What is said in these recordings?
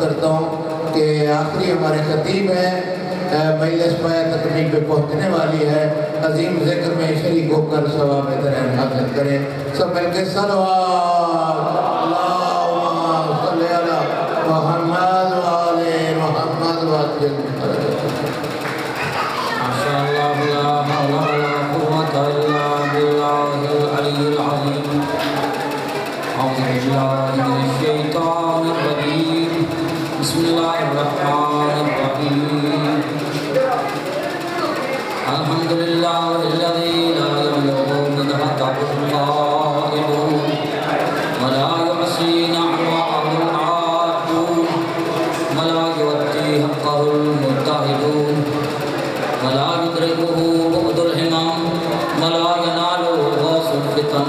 करता हूँ कि आखिरी हमारे खतीब हैं, मजलिस पाया तकमील पे पहुँचने वाली है। अजीम ज़िक्र में शरीक होकर सवाब दर हासिल करें। सब मिलकर सल्लल्लाहु अलैहि मुहम्मद व आले मुहम्मद वजल। माशाअल्लाह ला हौला वला कुव्वता इल्ला बिल्लाहिल अलिय्यिल अज़ीम। औज़ु बिल्लाहि मिनश शैतानिर रजीम। बिस्मिल्लाहिर रहमानिर रहीम। अल्हम्दुलिल्लाहिल्लज़ी ला यमलिकु मिनहु क़ाइलून व ला युहसी नअमहुल आदून व ला युअत्ती हक़्क़हुल मुत्तहिदून व ला युद्रिकुहु बुअदुल हिमम व ला यनालुहु ग़ौसुल फितन।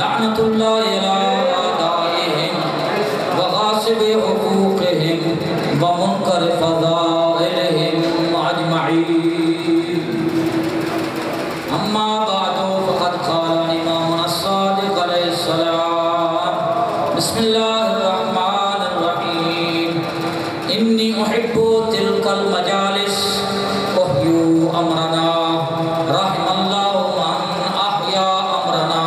लानतुल्लाह अला आदाइहिम व गासिब हुकूक़िहिम व मुनकर फ़ज़ाइलिहिम अजमईन। अम्मा बादु फ़क़द क़ाल इमामुना अस्सादिक़ अलैहिस्सलाम। बिस्मिल्लाहिर रहमानिर रहीम। इन्नी उहिब्बु तिलकल मजालिस उह्यू अमरना रहमल्लाहु मन अहया अमरना।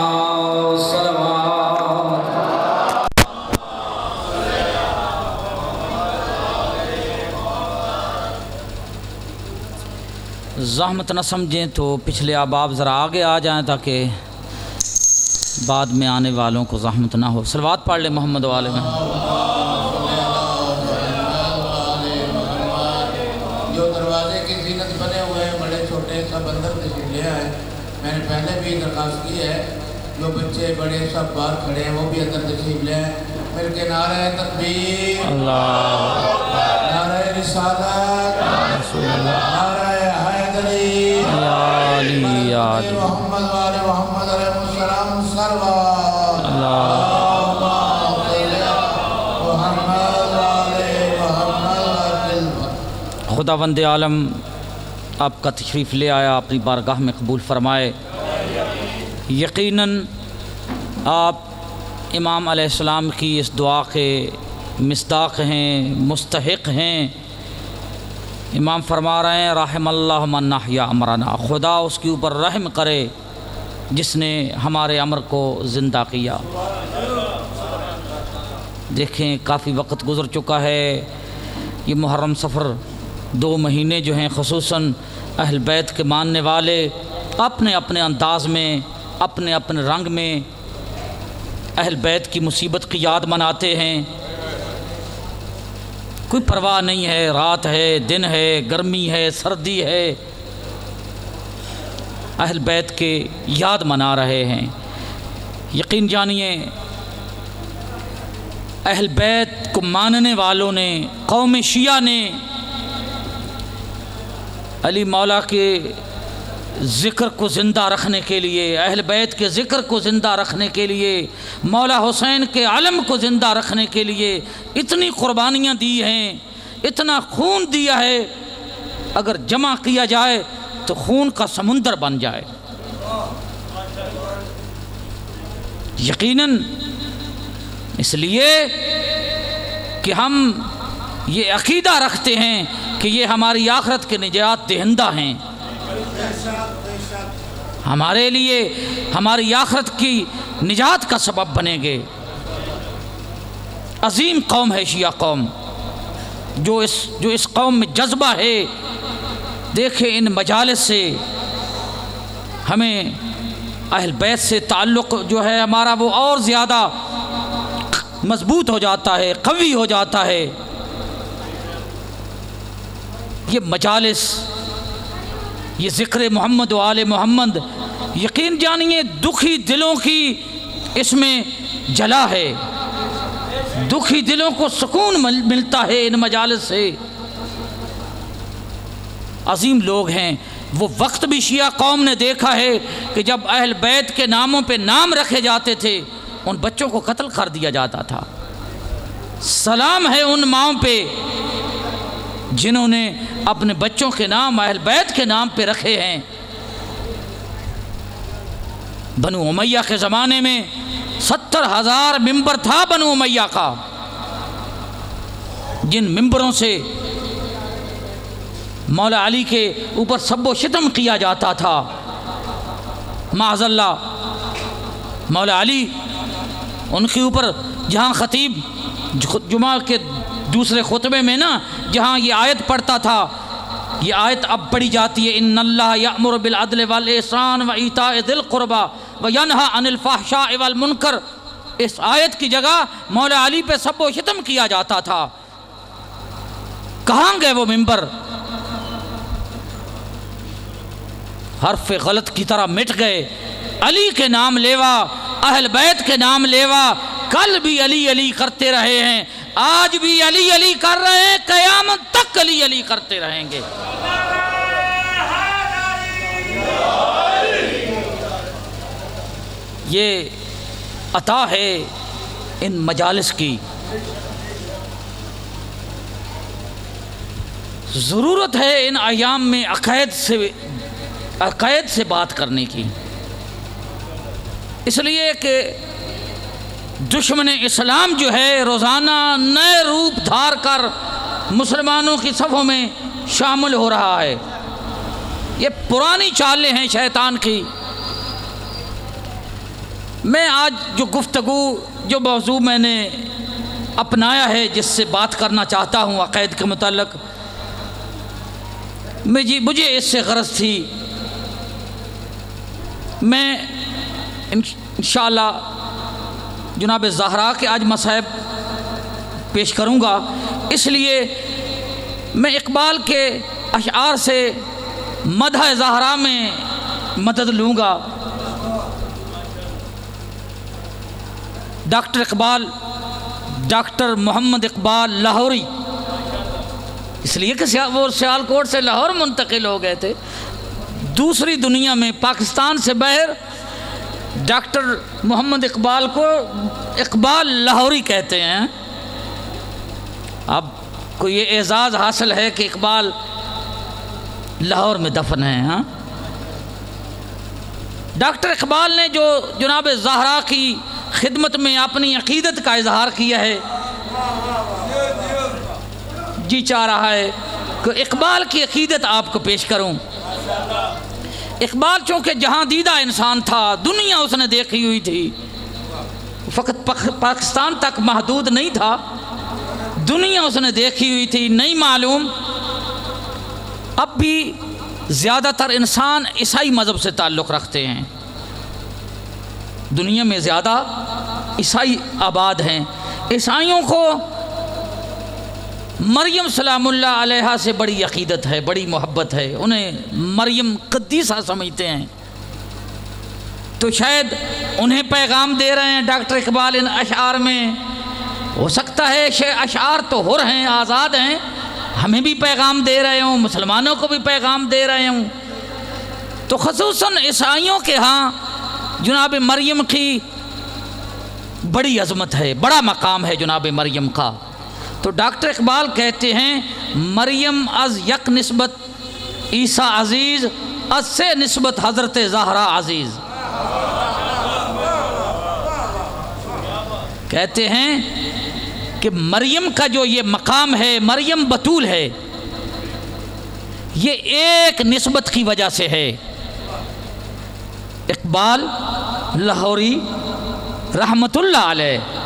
ज़हमत न समझें तो पिछले अहबाब ज़रा आगे आ जाएं ताकि बाद में आने वालों को ज़हमत ना हो। सलवात पढ़ ले मोहम्मद वाले में। जो दरवाजे की जीनत बने हुए हैं बड़े छोटे सब अंदर तशरीफ ले आए। मैंने पहले भी दरख्वास्त की है, जो बच्चे बड़े सब बाहर खड़े हैं वो भी अंदर तशरीफ ले आए। मिलके नारे तकबीर, नारे रिसालत, नारे हैदरी, मोहम्मद वाले मोहम्मद अलैहिस्सलाम सरवार खुदावंद आलम आपका तशरीफ़ ले आया, अपनी बारगाह में कबूल फरमाए। यकीनन आप इमाम अलैहिस्सलाम की इस दुआ के मिस्दाक़ हैं, मुस्तहिक़ हैं। इमाम फरमा रहे हैं रहमल्लाहु मन अहया अमरना, खुदा उसके ऊपर रहम करे जिसने हमारे अमर को ज़िंदा किया। देखें काफ़ी वक्त गुज़र चुका है। ये मुहर्रम सफ़र 2 महीने जो हैं ख़ुसूसन अहल बैत के मानने वाले अपने अपने अंदाज़ में अपने अपने रंग में अहल बैत की मुसीबत की याद मनाते हैं। कोई परवाह नहीं है, रात है, दिन है, गर्मी है, सर्दी है, अहल बैत के याद मना रहे हैं। यकीन जानिए अहल बैत को मानने वालों ने, कौम शिया ने अली मौला के ज़िक्र को ज़िंदा रखने के लिए, अहल बैत के ज़िक्र को ज़िंदा रखने के लिए, मौला हुसैन के अलम को ज़िंदा रखने के लिए इतनी क़ुरबानियाँ दी हैं, इतना खून दिया है, अगर जमा किया जाए तो खून का समुंदर बन जाए। यकीनन इसलिए कि हम ये अक़ीदा रखते हैं कि ये हमारी आखिरत के निजात दहिंदा हैं, हमारे लिए हमारी आखिरत की निजात का सबब बनेंगे। अजीम कौम है शिया कौम, जो इस कौम में जज्बा है। देखें इन मजालिस से हमें अहल बैत से ताल्लुक़ जो है हमारा वो और ज़्यादा मजबूत हो जाता है, कवी हो जाता है। ये मजालिस, ये ज़िक्र मोहम्मद व आले मोहम्मद, यकीन जानिए दुखी दिलों की इसमें जला है, दुखी दिलों को सुकून मिलता है इन मजालिस से। अजीम लोग हैं। वो वक्त भी शिया कौम ने देखा है कि जब अहल बैत के नामों पे नाम रखे जाते थे उन बच्चों को कत्ल कर दिया जाता था। सलाम है उन माओं पे जिन्होंने अपने बच्चों के नाम अहल बैत के नाम पे रखे हैं। बनु उमैया के ज़माने में 70,000 मिंबर था बनु उमैया का, जिन मिंबरों से मौला अली के ऊपर सब्बो शितम किया जाता था। माज़अल्लाह मौला अली उनके ऊपर जहाँ ख़तीब जुमा के दूसरे खुतबे में ना जहाँ ये आयत पढ़ता था, ये आयत अब पढ़ी जाती है, इन्नल्लाह यअमुरु बिल अदल वल इहसान व ईताए दिल कुर्बा व यनहा अनिल फहशाए वल मुनकर। इस आयत की जगह मौला अली पे सब्बो शितम किया जाता था। कहाँ गए वो मिंबर? हर्फ गलत की तरह मिट गए। अली के नाम लेवा, अहल बैत के नाम लेवा, कल भी अली अली करते रहे हैं, आज भी अली अली कर रहे हैं, क़यामत तक अली अली करते रहेंगे। ये अता है इन मजालिस की। ज़रूरत है इन अयाम में अक़ायद से बात करने की, इसलिए कि दुश्मन इस्लाम जो है रोज़ाना नए रूप धार कर मुसलमानों की सफ़ों में शामिल हो रहा है। ये पुरानी चालें हैं शैतान की। मैं आज जो गुफ्तगू जो मौजू मैंने अपनाया है, जिससे बात करना चाहता हूँ अक़ायद के मुताल्लिक़, मुझे इससे गरज थी। मैं इंशाअल्लाह जनाब ज़हरा के आज मसाइब पेश करूँगा, इसलिए मैं इकबाल के अशआर से मदह ज़हरा में मदद लूँगा। डॉक्टर इकबाल, डॉक्टर मोहम्मद इकबाल लाहौरी, इसलिए कि वो सियालकोट से लाहौर मुंतकिल हो गए थे। दूसरी दुनिया में पाकिस्तान से बाहर डॉक्टर मोहम्मद इकबाल को इकबाल लाहौरी कहते हैं। अब को ये एज़ाज़ हासिल है कि इकबाल लाहौर में दफन है। हाँ, डॉक्टर इकबाल ने जो जनाब ज़हरा की खिदमत में अपनी अक़ीदत का इजहार किया है, जी चाह रहा है कि इकबाल की अक़ीदत आपको पेश करूं। इकबाल चूँकि जहाँ दीदा इंसान था, दुनिया उसने देखी हुई थी, फ़कत पाकिस्तान तक महदूद नहीं था, दुनिया उसने देखी हुई थी। नहीं मालूम अब भी ज़्यादातर इंसान ईसाई मज़हब से ताल्लुक़ रखते हैं, दुनिया में ज़्यादा ईसाई आबाद हैं। ईसाइयों को मरियम सलामुल्लाह अलैहा से बड़ी अक़ीदत है, बड़ी मोहब्बत है, उन्हें मरियम क़द्दीसा समझते हैं। तो शायद उन्हें पैगाम दे रहे हैं डॉक्टर इकबाल इन अशआर में। हो सकता है अशआर तो हो रहे हैं, आज़ाद हैं, हमें भी पैगाम दे रहे हूँ, मुसलमानों को भी पैगाम दे रहे हूँ। तो ख़ुसूसन ईसाइयों के यहाँ जनाब मरियम की बड़ी अज़मत है, बड़ा मकाम है जनाब मरियम का। तो डॉक्टर इकबाल कहते हैं मरियम अज़ यक निस्बत ईसा अज़ीज़, अज़ से निस्बत हज़रत ज़हरा अज़ीज़। कहते हैं कि मरियम का जो ये मकाम है, मरियम बतूल है, ये एक निस्बत की वजह से है। इकबाल लाहौरी रहमतुल्लाह अलैह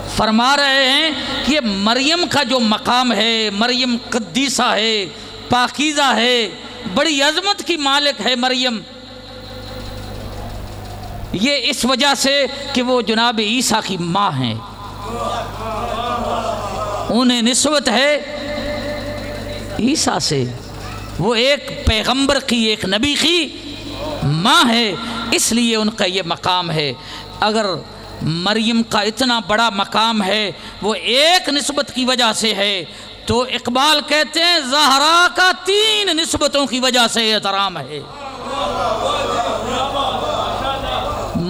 फरमा रहे हैं कि मरियम का जो मकाम है, मरियम क़द्दीसा है, पाकीज़ा है, बड़ी अज़मत की मालिक है मरियम। ये इस वजह से कि वो जनाब ईसा की माँ हैं, उन्हें निस्बत है ईसा से, वो एक पैगंबर की, एक नबी की माँ है, इसलिए उनका ये मकाम है। अगर मरियम का इतना बड़ा मकाम है वो एक निस्बत की वजह से है। तो इकबाल कहते हैं ज़हरा का 3 निस्बतों की वजह से एहतराम है।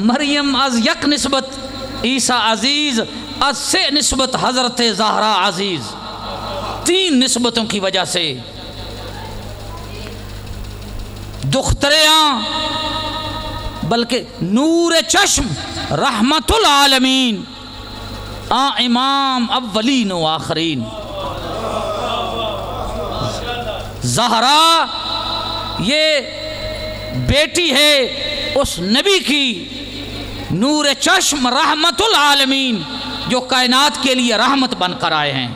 मरियम अज यक निस्बत ईसा अजीज़, अज से निस्बत हज़रत ज़हरा अजीज़, 3 निस्बतों की वजह से। दुख्तरे बल्कि नूर चश्म रहमतुल आलमीन इमाम अव्वलीन व आखरीन। ज़हरा ये बेटी है उस नबी की, नूर चश्म रहमतुल आलमीन, जो कायनात के लिए रहमत बनकर आए हैं।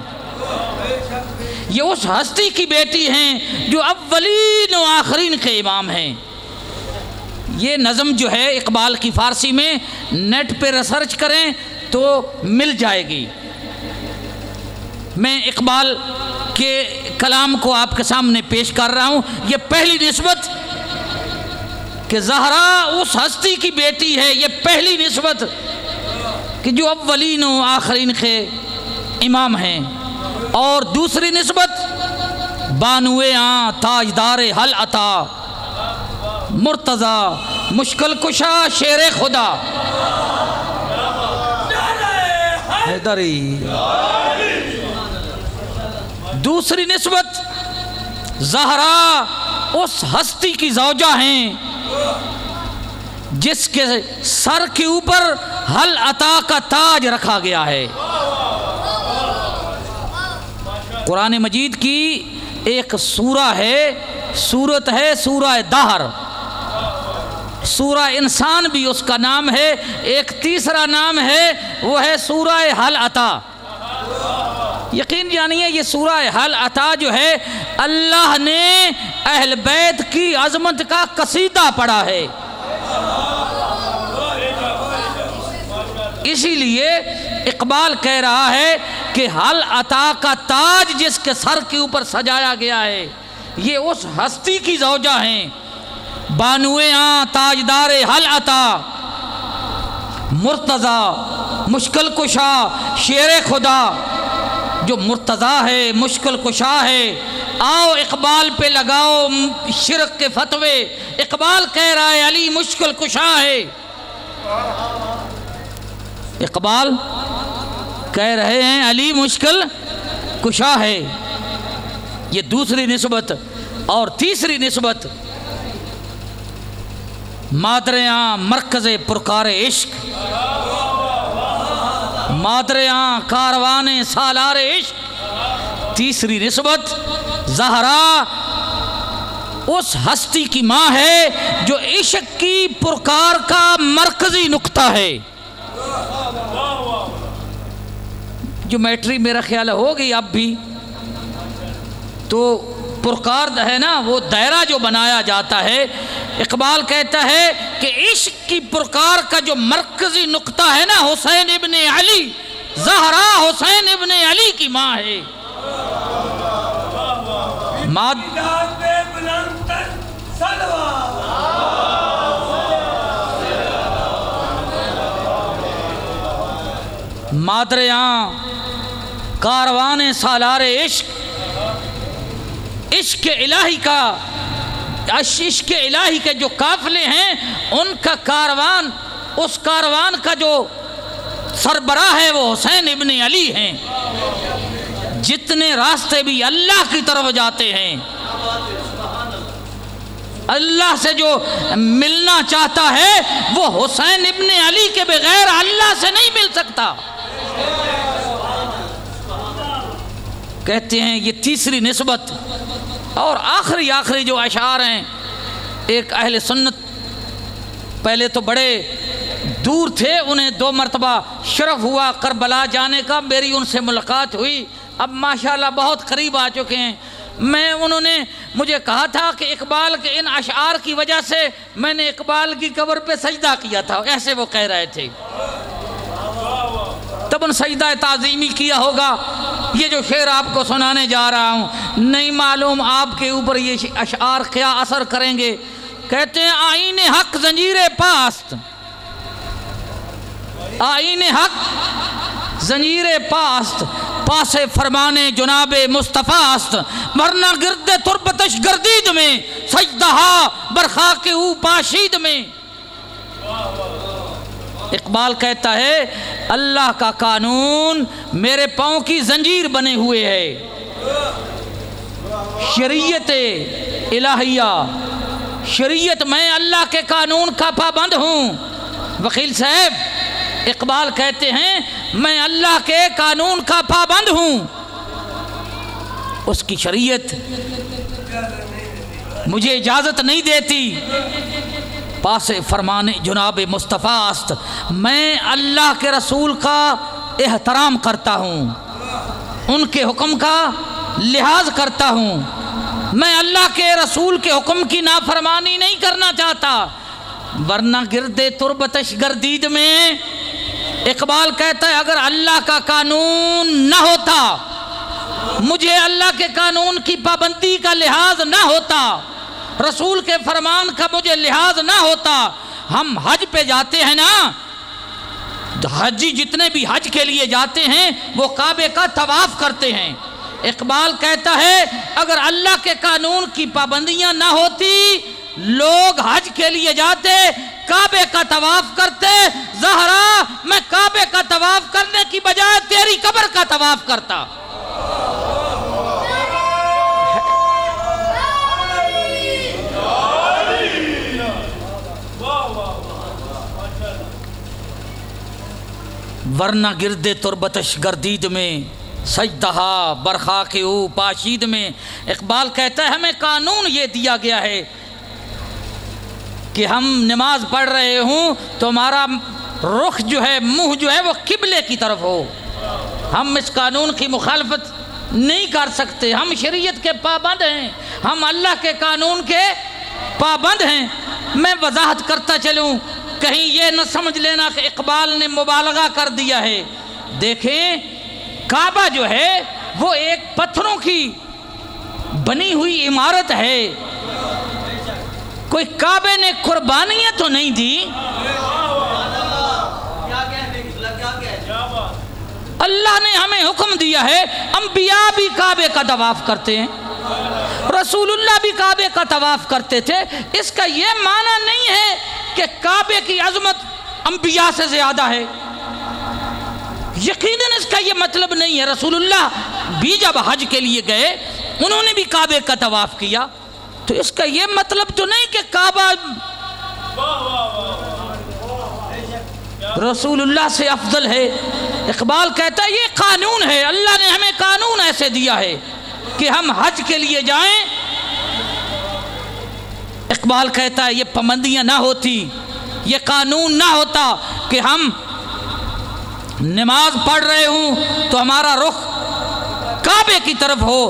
ये उस हस्ती की बेटी हैं जो अव्वलीन व आखरीन के इमाम हैं। ये नज़म जो है इकबाल की फ़ारसी में नेट पे रिसर्च करें तो मिल जाएगी। मैं इकबाल के कलाम को आपके सामने पेश कर रहा हूँ। ये पहली निस्बत कि ज़हरा उस हस्ती की बेटी है, ये पहली निस्बत कि जो अव्वलीन व आखरीन के इमाम हैं। और दूसरी निस्बत बानुए ताजदार हल अता मुर्तज़ा मुश्किल कुशा शेर खुदा हैदरी। दूसरी निस्बत ज़हरा उस हस्ती की ज़ौजा हैं जिसके सर के ऊपर हल अता का ताज रखा गया है। कुरान मजीद की एक सूरा है, सूरत है सूरा दहर। सूरा इंसान भी उसका नाम है। एक तीसरा नाम है वो है सूरा हल अता। यकीन जानिए ये सूरा हल अता जो है अल्लाह ने अहल बैत की अजमत का कसीदा पढ़ा है। इसीलिए इकबाल कह रहा है कि हल अता का ताज जिसके सर के ऊपर सजाया गया है ये उस हस्ती की ज़ौजा हैं। बानुए ताजदार हल अता मुर्तज़ा मुश्किल कुशा शेर खुदा। जो मुर्तज़ा है, मुश्किल कुशा है। आओ इकबाल पे लगाओ शिरक के फतवे। इकबाल कह रहा है अली मुश्किल कुशा है। इकबाल कह रहे हैं अली मुश्किल कुशा है। ये दूसरी निस्बत। और तीसरी निस्बत मादरे मरकज़ पुरकार इश्क, मादरे कारवाने सालार इश्क। तीसरी निस्बत ज़हरा उस हस्ती की माँ है जो इश्क की पुरकार का मरकज़ी नुक्ता है। ज्योमेट्री मेरा ख्याल होगी अब भी। तो पुरकार है ना, वो दायरा जो बनाया जाता है। इकबाल कहता है कि इश्क की पुरकार का जो मरकजी नुक्ता है ना हुसैन इब्ने अली, ज़हरा हुसैन इब्ने अली की माँ है। मादरिया कारवाने सालारे इश्क, इश्क इलाही का, इश्क इलाही के जो काफिले हैं उनका कारवान, उस कारवान का जो सरबराह है वो हुसैन इब्ने अली हैं। जितने रास्ते भी अल्लाह की तरफ जाते हैं, अल्लाह से जो मिलना चाहता है वो हुसैन इब्ने अली के बगैर अल्लाह से नहीं मिल सकता। कहते हैं ये तीसरी निस्बत। और आखिरी जो अशार हैं, एक अहले सुन्नत पहले तो बड़े दूर थे, उन्हें 2 मरतबा शरफ हुआ करबला जाने का, मेरी उनसे मुलाकात हुई, अब माशाल्लाह बहुत करीब आ चुके हैं। उन्होंने मुझे कहा था कि इकबाल के इन अशार की वजह से मैंने इकबाल की कब्र पे सजदा किया था, ऐसे वो कह रहे थे। तब उन सजदा ताज़ीमी किया होगा। ये जो शेर आपको सुनाने जा रहा हूँ नहीं मालूम आपके ऊपर ये अशार क्या असर करेंगे। कहते हैं आईने हक जंजीरे पास्त, आईन हक जंजीर पास्त पासे फरमाने जुनाबे मुस्तफ़ास्त वरना गिरदे तुरबतश गर्दीद में सजदहा बरखा के ऊ पाशीद में। इकबाल कहता है अल्लाह का कानून मेरे पाँव की जंजीर बने हुए है। शरीयत इलाहिया शरीयत मैं अल्लाह के कानून का पाबंद हूँ। वकील साहब इकबाल कहते हैं मैं अल्लाह के कानून का पाबंद हूँ। उसकी शरीयत मुझे इजाज़त नहीं देती। पासे फरमाने जुनाब मुस्तफ़ास्त मैं अल्लाह के रसूल का एहतराम करता हूँ, उनके हुक्म का लिहाज करता हूँ। मैं अल्लाह के रसूल के हुक्म की नाफरमानी नहीं करना चाहता, वरना गिरदे तुरबतश गर्दीद में। इकबाल कहता है अगर अल्लाह का कानून न होता, मुझे अल्लाह के कानून की पाबंदी का लिहाज न होता, रसूल के फरमान का मुझे लिहाज ना होता। हम हज पे जाते हैं ना, हाजी जितने भी हज के लिए जाते हैं वो काबे का तवाफ करते हैं। इकबाल कहता है अगर अल्लाह के कानून की पाबंदियां ना होती, लोग हज के लिए जाते, काबे का तवाफ करते। ज़हरा मैं काबे का तवाफ करने की बजाय तेरी कब्र का तवाफ करता। वरना गिरदे तुरबतश गर्दीद में सजदहा बरखा के ऊ पाशीद में। इकबाल कहता है हमें कानून ये दिया गया है कि हम नमाज पढ़ रहे हूँ तो हमारा रुख जो है, मुँह जो है वो किबले की तरफ हो। हम इस कानून की मुखालफत नहीं कर सकते। हम शरीयत के पाबंद हैं, हम अल्लाह के कानून के पाबंद हैं। मैं वजाहत करता चलूँ, कहीं ये न समझ लेना कि इकबाल ने मुबालगा कर दिया है। देखें काबा जो है वो एक पत्थरों की बनी हुई इमारत है। कोई काबे ने कुर्बानियां तो नहीं दी। अल्लाह ने हमें हुक्म दिया है, अंबिया भी काबे का तवाफ करते हैं, रसूलुल्लाह भी काबे का तवाफ करते थे। इसका ये माना नहीं है कि काबे की अजमत अंबिया से ज़्यादा है। यकीनन इसका ये मतलब नहीं है। रसूलुल्लाह भी जब हज के लिए गए उन्होंने भी काबे का तवाफ किया, तो इसका ये मतलब तो नहीं कि काबा रसूलुल्लाह से अफजल है। इकबाल कहता है ये कानून है, अल्लाह ने हमें कानून ऐसे दिया है कि हम हज के लिए जाएं। इकबाल कहता है ये पाबंदियां ना होती, ये कानून ना होता कि हम नमाज पढ़ रहे हूँ तो हमारा रुख काबे की तरफ हो।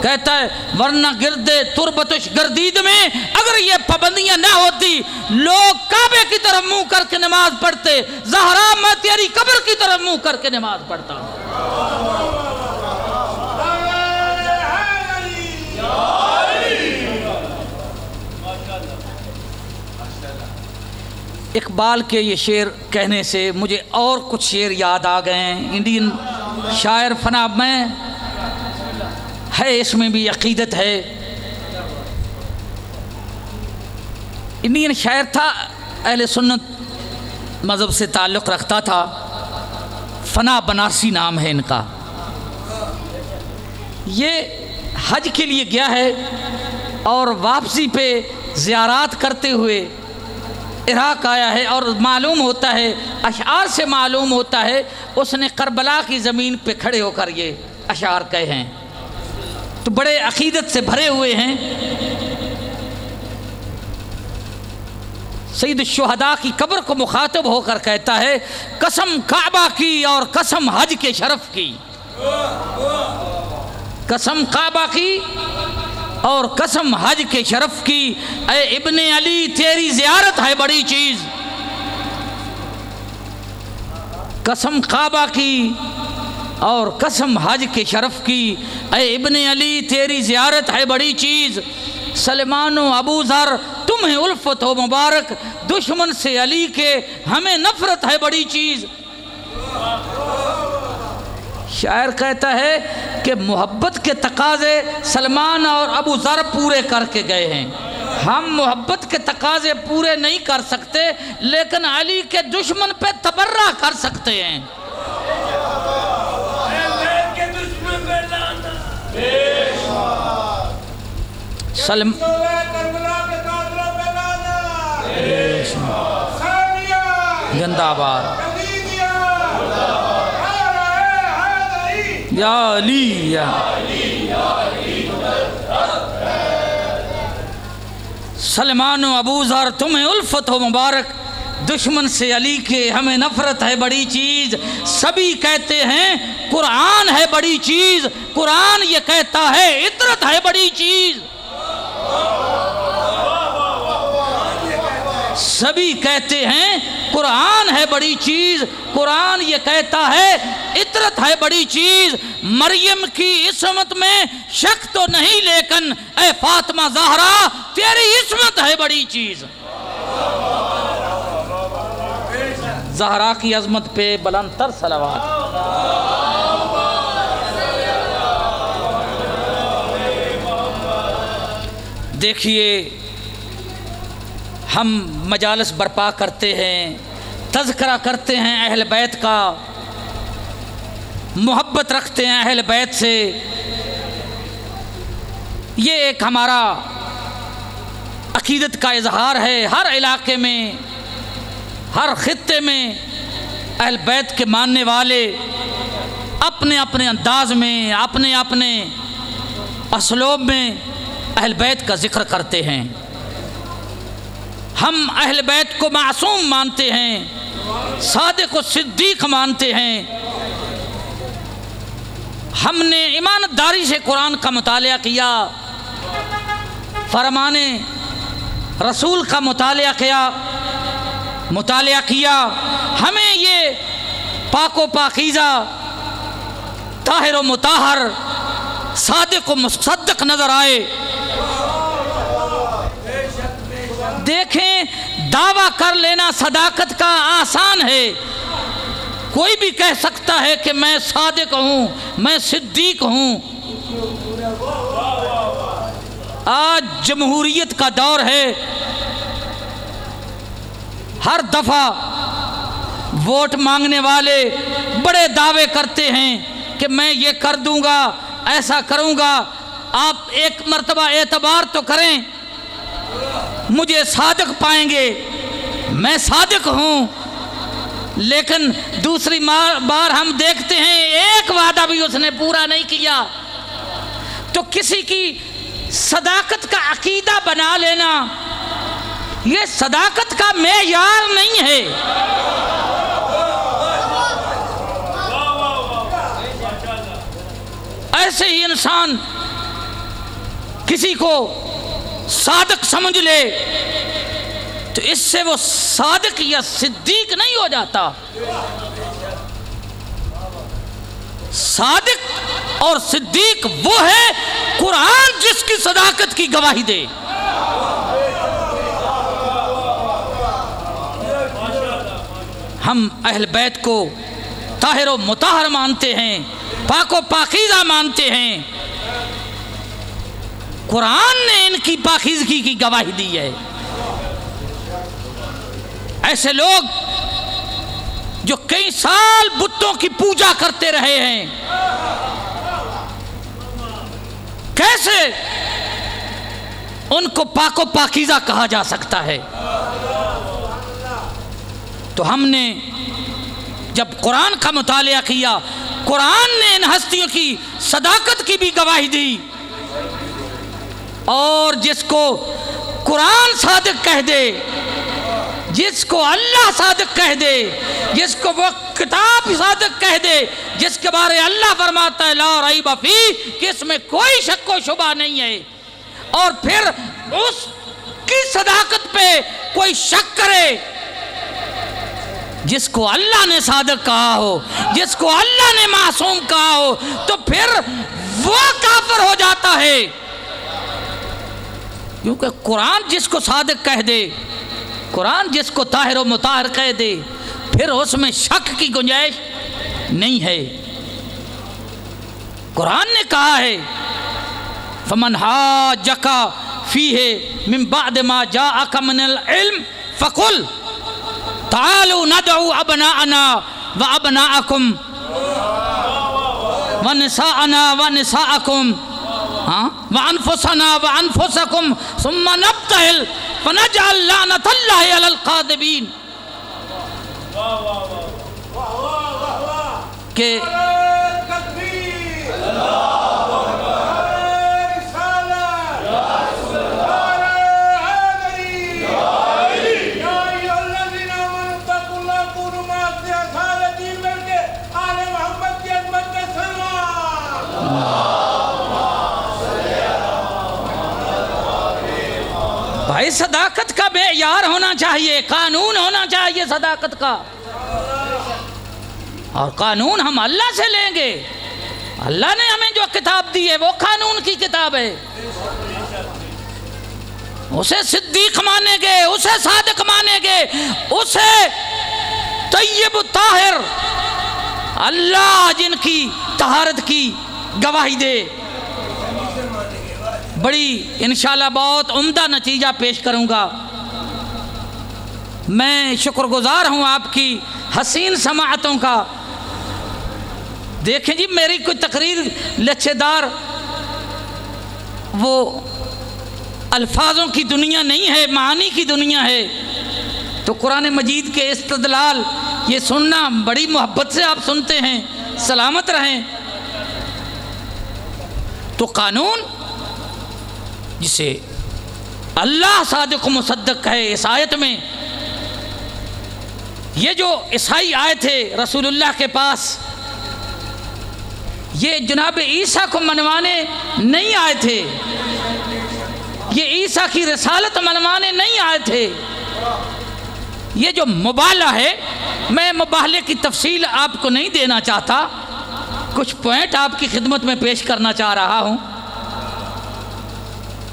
कहता है वरना गिरदे तुरबतश गर्दीद में अगर ये पाबंदियां ना होती, लोग काबे की तरफ मुंह करके नमाज पढ़ते। ज़हरा मैं तेरी कब्र की तरफ मुंह करके नमाज पढ़ता हूँ। इकबाल के ये शेर कहने से मुझे और कुछ शेर याद आ गए हैं। इंडियन शायर फना में है, इसमें भी अकीदत है। इंडियन शायर था, अहले सुन्नत मज़हब से ताल्लुक़ रखता था। फना बनारसी नाम है इनका। ये हज के लिए गया है और वापसी पे ज़ियारात करते हुए इराक़ आया है और मालूम होता है, अशार से मालूम होता है उसने करबला की ज़मीन पे खड़े होकर ये अशार कहे हैं, तो बड़े अकीदत से भरे हुए हैं। सईद शुहदा की कब्र को मुखातब होकर कहता है कसम काबा की और कसम हज के शरफ की। कसम काबा की और कसम हज के शरफ की। ए इब्ने अली तेरी ज़ियारत है बड़ी चीज़। कसम काबा की और कसम हज के शरफ की। ए इब्ने अली तेरी ज़ियारत है बड़ी चीज़। सलमान अबू ज़र तुम्हें उल्फत हो मुबारक, दुश्मन से अली के हमें नफरत है बड़ी चीज़। शायर कहता है कि मोहब्बत के तकाजे सलमान और अबू ज़र पूरे करके गए हैं, हम मोहब्बत के तकाजे पूरे नहीं कर सकते, लेकिन अली के दुश्मन पे तबर्रा कर सकते हैं। जिंदाबाद या अली या सलमान अबू ज़र तुम्हें उल्फत हो मुबारक, दुश्मन से अली के हमें नफरत है बड़ी चीज़। सभी कहते हैं कुरान है बड़ी चीज़, कुरान ये कहता है इतरत है बड़ी चीज़। सभी कहते हैं कुरान है बड़ी चीज़, कुरान ये कहता है इतरत है बड़ी चीज़। मरियम की इस्मत में शक तो नहीं, लेकिन ए फातिमा ज़हरा तेरी इस्मत है बड़ी चीज़। ज़हरा की अज़मत पे बुलंदतर सलावत। देखिए हम मजालिस बर्पा करते हैं, तज़किरा करते हैं अहल बैत का, मोहब्बत रखते हैं अहल बैत से। ये एक हमारा अकीदत का इजहार है। हर इलाके में, हर खित्ते में अहल बैत के मानने वाले अपने अपने अंदाज में, अपने अपने असलूब में अहल बैत का जिक्र करते हैं। हम अहल बैत को मासूम मानते हैं, सादिक व सिद्दीक मानते हैं। हमने ईमानदारी से कुरान का मुतालिया किया, फरमाने रसूल का मुतालिया किया। हमें ये पाको पाकीज़ा, ताहिर व मुताहर, सादिक व मुसद्दक नज़र आए। देखें, दावा कर लेना सदाकत का आसान है। कोई भी कह सकता है कि मैं सादिक हूँ, मैं सिद्दीक हूँ। आज जमहूरियत का दौर है, हर दफ़ा वोट मांगने वाले बड़े दावे करते हैं कि मैं ये कर दूंगा, ऐसा करूंगा। आप एक मर्तबा एतबार तो करें, मुझे सादिक पाएंगे, मैं सादिक हूँ। लेकिन दूसरी बार हम देखते हैं एक वादा भी उसने पूरा नहीं किया। तो किसी की सदाकत का अकीदा बना लेना ये सदाकत का मेयार नहीं है। ऐसे ही इंसान किसी को सादिक समझ ले तो इससे वो सादिक या सिद्दीक नहीं हो जाता। सादिक और सिद्दीक वो है कुरान जिसकी सदाकत की गवाही दे। हम अहल बैत को ताहिर व मुताहर मानते हैं, पाको पाकीज़ा मानते हैं। कुरान ने इनकी पाकीज़गी की गवाही दी है। ऐसे लोग जो कई साल बुतों की पूजा करते रहे हैं, कैसे उनको पाको पाकीज़ा कहा जा सकता है? तो हमने जब कुरान का मुतालिया किया, कुरान ने इन हस्तियों की सदाकत की भी गवाही दी। और जिसको कुरान सादिक कह दे, जिसको अल्लाह सादिक कह दे, जिसको वो किताब सादिक कह दे, जिसके बारे अल्लाह फरमाता है ला रईब फी, कि इसमें कोई शक व शुबा नहीं है, और फिर उसकी सदाकत पे कोई शक करे, जिसको अल्लाह ने सादिक कहा हो, जिसको अल्लाह ने मासूम कहा हो, तो फिर वो काफिर हो जाता है। क्योंकि कुरान जिसको सादिक कह दे कुरान जिसको ताहिर व मुताहिर कह दे फिर उसमें शक की गुंजाइश नहीं है। कुरान ने कहा है फमन हाजका फीहे मिन बाद मा जाअका मिनल इल्म फकुल तालू नदउ अबनाअना व अबनाअकुम व निसाअना व निसाअकुम व अनफुसना व अनफुसकुम सुम्मा नब्तहिल फनजअल लानतल्लाहि अलल कादिबीन। के भाई सदाकत का बेयार होना चाहिए, कानून होना चाहिए सदाकत का। और कानून हम अल्लाह से लेंगे। अल्लाह ने हमें जो किताब दी है वो कानून की किताब है। उसे सिद्दीक मानेंगे, उसे सादिक मानेंगे, उसे तय्यब ताहिर, अल्लाह जिनकी तहारत की गवाही दे। बड़ी इंशाल्लाह बहुत उम्दा नतीजा पेश करूंगा। मैं शुक्रगुजार हूं आपकी हसीन समाअतों का। देखें जी, मेरी कोई तकरीर लच्छेदार वो अल्फाजों की दुनिया नहीं है, मानी की दुनिया है। तो कुरान मजीद के इस्तदलाल ये सुनना बड़ी मोहब्बत से आप सुनते हैं, सलामत रहें। तो कानून जिसे अल्लाह सादिक मुसद्दक है, इस आयत में ये जो ईसाई आए थे रसूलुल्लाह के पास, ये जनाब ईसा को मनवाने नहीं आए थे, ये ईसा की रिसालत मनवाने नहीं आए थे। ये जो मुबाला है, मैं मुबाले की तफसील आपको नहीं देना चाहता, कुछ पॉइंट आपकी खिदमत में पेश करना चाह रहा हूँ।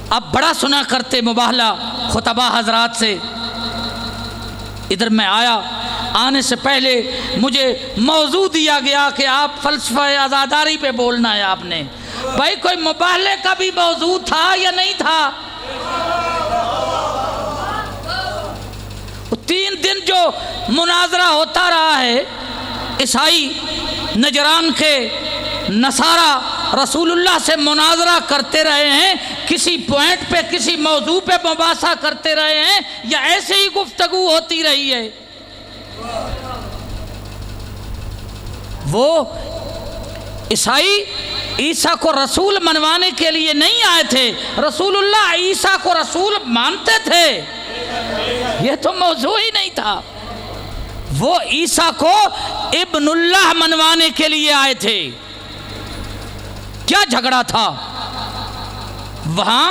अब बड़ा सुना करते मुबाहला खुतबा हजरात से। इधर मैं आया, आने से पहले मुझे मौजू दिया गया कि आप फलसफा आज़ादारी पे बोलना है आपने। भाई कोई मुबाहले का भी मौजू था या नहीं था? 3 दिन जो मुनाजरा होता रहा है, ईसाई नजरान के नसारा रसूलुल्लाह से मुनाजरा करते रहे हैं, किसी पॉइंट पे किसी मौजू पे मुबासा करते रहे हैं, या ऐसे ही गुफ्तगू होती रही है? वो ईसाई ईसा को रसूल मनवाने के लिए नहीं आए थे, रसूलुल्लाह ईसा को रसूल मानते थे। यह तो मौजू ही नहीं था। वो ईसा को इब्नुल्लाह मनवाने के लिए आए थे। क्या झगड़ा था वहां?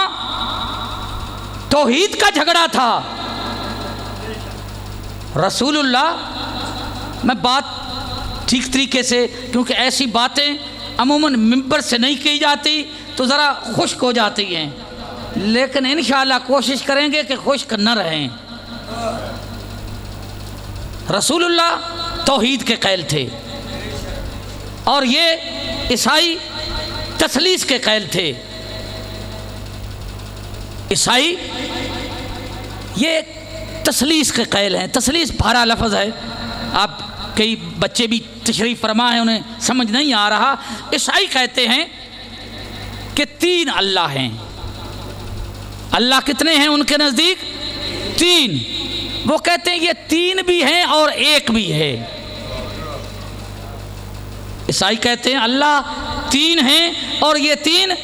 तौहीद का झगड़ा था। रसूलुल्लाह, मैं बात ठीक तरीके से, क्योंकि ऐसी बातें अमूमन मिंबर से नहीं की जाती तो ज़रा खुश्क हो जाती हैं, लेकिन इंशाअल्लाह कोशिश करेंगे कि खुश्क न रहें। रसूलुल्लाह तौहीद के क़ैल थे और ये ईसाई तसलीस के क़ैल थे। ईसाई ये तसलीस के क़ैल हैं। तसलीस भारा लफ्ज़ है, आप कई बच्चे भी तशरीफ़ फरमा है, उन्हें समझ नहीं आ रहा। ईसाई कहते हैं कि 3 अल्लाह हैं। अल्लाह कितने हैं उनके नज़दीक? 3। वो कहते हैं ये 3 भी हैं और 1 भी है। ईसाई कहते हैं अल्लाह 3 हैं और ये 3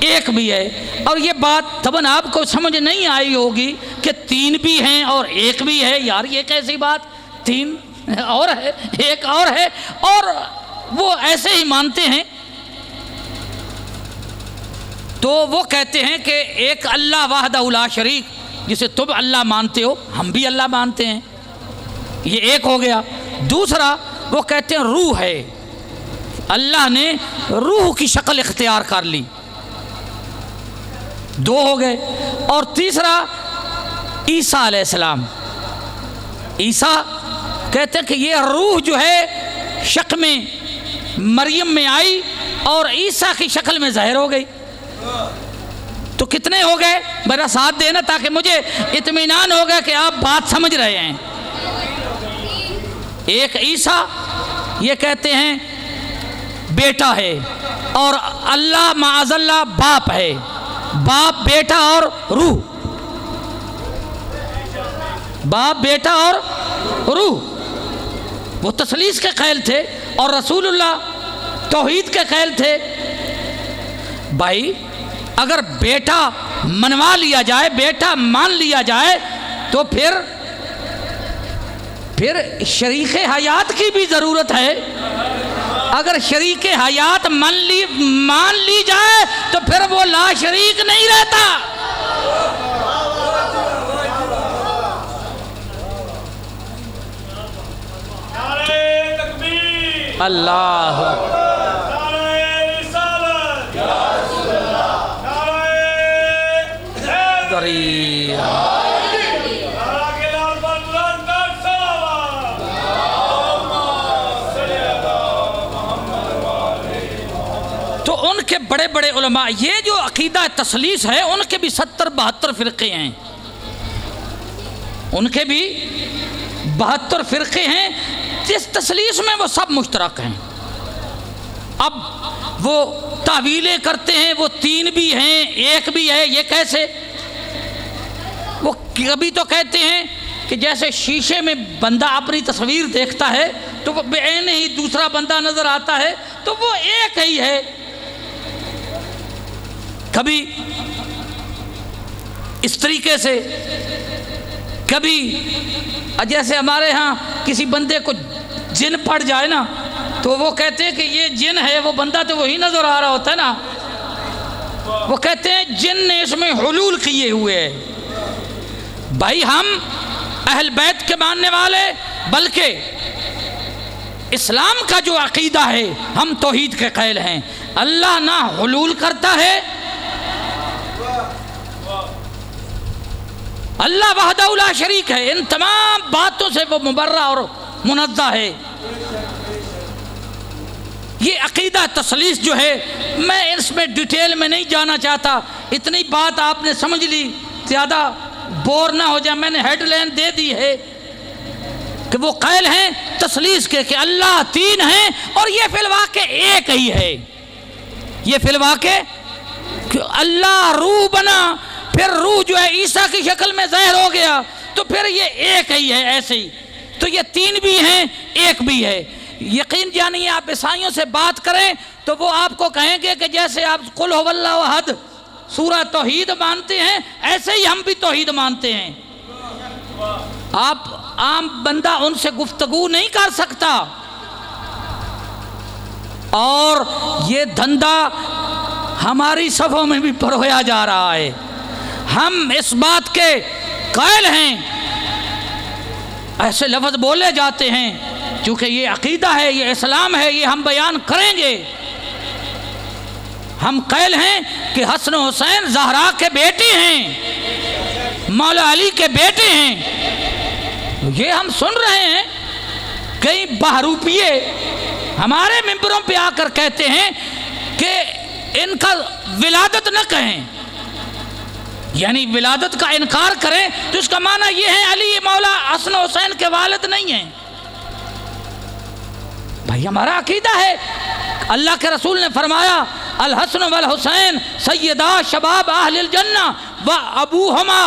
1 भी है। और ये बात तबन आपको समझ नहीं आई होगी कि 3 भी हैं और 1 भी है। यार ये कैसी बात, 3 और है 1 और है, और वो ऐसे ही मानते हैं। तो वो कहते हैं कि एक अल्लाह वाहदहु ला शरीक, जिसे तुम अल्लाह मानते हो हम भी अल्लाह मानते हैं, ये एक हो गया। दूसरा वो कहते हैं रूह है, अल्लाह ने रूह की शक्ल इख्तियार कर ली, 2 हो गए। और तीसरा ईसा अलैहिस्सलाम, ईसा कहते हैं कि ये रूह जो है शक में मरियम में आई और ईसा की शक्ल में ज़ाहिर हो गई। तो कितने हो गए? मेरा साथ देना ताकि मुझे इत्मीनान हो गया कि आप बात समझ रहे हैं। एक ईसा ये कहते हैं बेटा है और अल्लाह माअज़ल्लाह बाप है, बाप बेटा और रूह, बाप बेटा और रूह, वो तसलीस के क़ैल थे और रसूलुल्लाह तौहीद के क़ैल थे। भाई अगर बेटा मनवा लिया जाए, बेटा मान लिया जाए, तो फिर शरीके हयात की भी ज़रूरत है। अगर शरीके हयात मान ली जाए तो फिर वो ला शरीक नहीं रहता। अल्लाह तो उनके बड़े बड़े उलमा, ये जो अकीदा तसलीस है उनके भी 70-72 फ़िरक़े हैं, उनके भी 72 फ़िरक़े हैं। जिस तसलीस में वो सब मुश्तरक हैं। अब वो तावीलें करते हैं, वो 3 भी हैं 1 भी है, ये कैसे? वो कभी तो कहते हैं कि जैसे शीशे में बंदा अपनी तस्वीर देखता है तो वो बेऐन ही दूसरा बंदा नज़र आता है, तो वो एक ही है। कभी इस तरीके से, कभी जैसे हमारे यहाँ किसी बंदे को जिन पड़ जाए ना तो वो कहते हैं कि ये जिन है, वो बंदा तो वही नज़र आ रहा होता है ना। वो कहते हैं जिन ने इसमें हुलूल किए हुए है। भाई हम अहल बैत के मानने वाले, बल्कि इस्लाम का जो अकीदा है, हम तौहीद के क़ैल हैं। अल्लाह ना हुलूल करता है, अल्लाह वहदहू ला शरीक है, इन तमाम बातों से वो मुबर्रा और मुनज़्ज़ह है। ये अकीदा तसलीस जो है, मैं इसमें डिटेल में नहीं जाना चाहता, इतनी बात आपने समझ ली, ज़्यादा बोर ना हो जाए। मैंने हेडलाइन दे दी है कि वो क़ैल हैं तसलीस के कि अल्लाह 3 हैं और ये फिलवाक़े एक ही है। ये फिलवाक़े कि अल्लाह रूह बना, फिर रूह जो है ईसा की शक्ल में ज़ाहिर हो गया, तो फिर ये एक ही है। ऐसे ही तो ये 3 भी हैं, एक भी है। यकीन जानिए, आप ईसाइयों से बात करें तो वो आपको कहेंगे कि जैसे आप कुल हुवल्लाहु अहद सूरह तौहीद मानते हैं, ऐसे ही हम भी तौहीद मानते हैं। आप आम बंदा उनसे गुफ्तगू नहीं कर सकता। और ये धंधा हमारी सफ़ों में भी परोया जा रहा है। हम इस बात के क़ैल हैं, ऐसे लफ्ज़ बोले जाते हैं क्योंकि ये अकीदा है, ये इस्लाम है, ये हम बयान करेंगे। हम क़ैल हैं कि हसन हुसैन ज़हरा के बेटे हैं, मौला अली के बेटे हैं। ये हम सुन रहे हैं। कई बहरूपिये हमारे मिंबरों पे आकर कहते हैं कि इनका विलादत न कहें, यानी विलादत का इनकार करें तो इसका माना ये है अली मौला हसन हुसैन के वालिद नहीं हैं। भाई हमारा अकीदा है, अल्लाह के रसूल ने फरमाया अल हसन वल हुसैन सय्यदा शबाब अहलिल जन्ना व अबूहुमा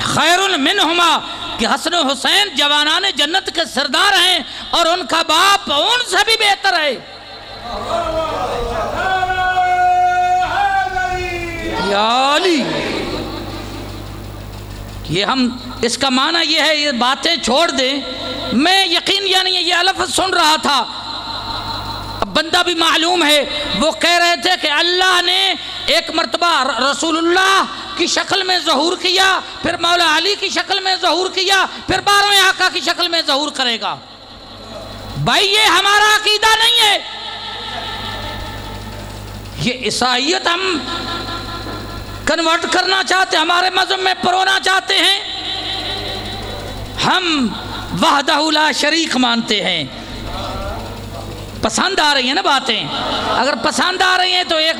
खैरुन मिनहुमा, कि हसन हुसैन जवानाने जन्नत के सरदार हैं और उनका बाप उनसे भी बेहतर है। या अली, ये हम इसका माना ये है, ये बातें छोड़ दें। मैं यकीन यानी ये लफ्ज़ सुन रहा था, अब बंदा भी मालूम है, वो कह रहे थे कि अल्लाह ने एक मरतबा रसूलुल्लाह की शक्ल में ज़हूर किया, फिर मौला अली की शक्ल में ज़हूर किया, फिर 12वें आका की शक्ल में ज़हूर करेगा। भाई ये हमारा अकीदा नहीं है। ये ईसाईयत हम कन्वर्ट करना चाहते, हमारे मज़हब में परोना चाहते हैं। हम वहदहू ला शरीक मानते हैं। पसंद आ रही है ना बातें? अगर पसंद आ रही हैं तो एक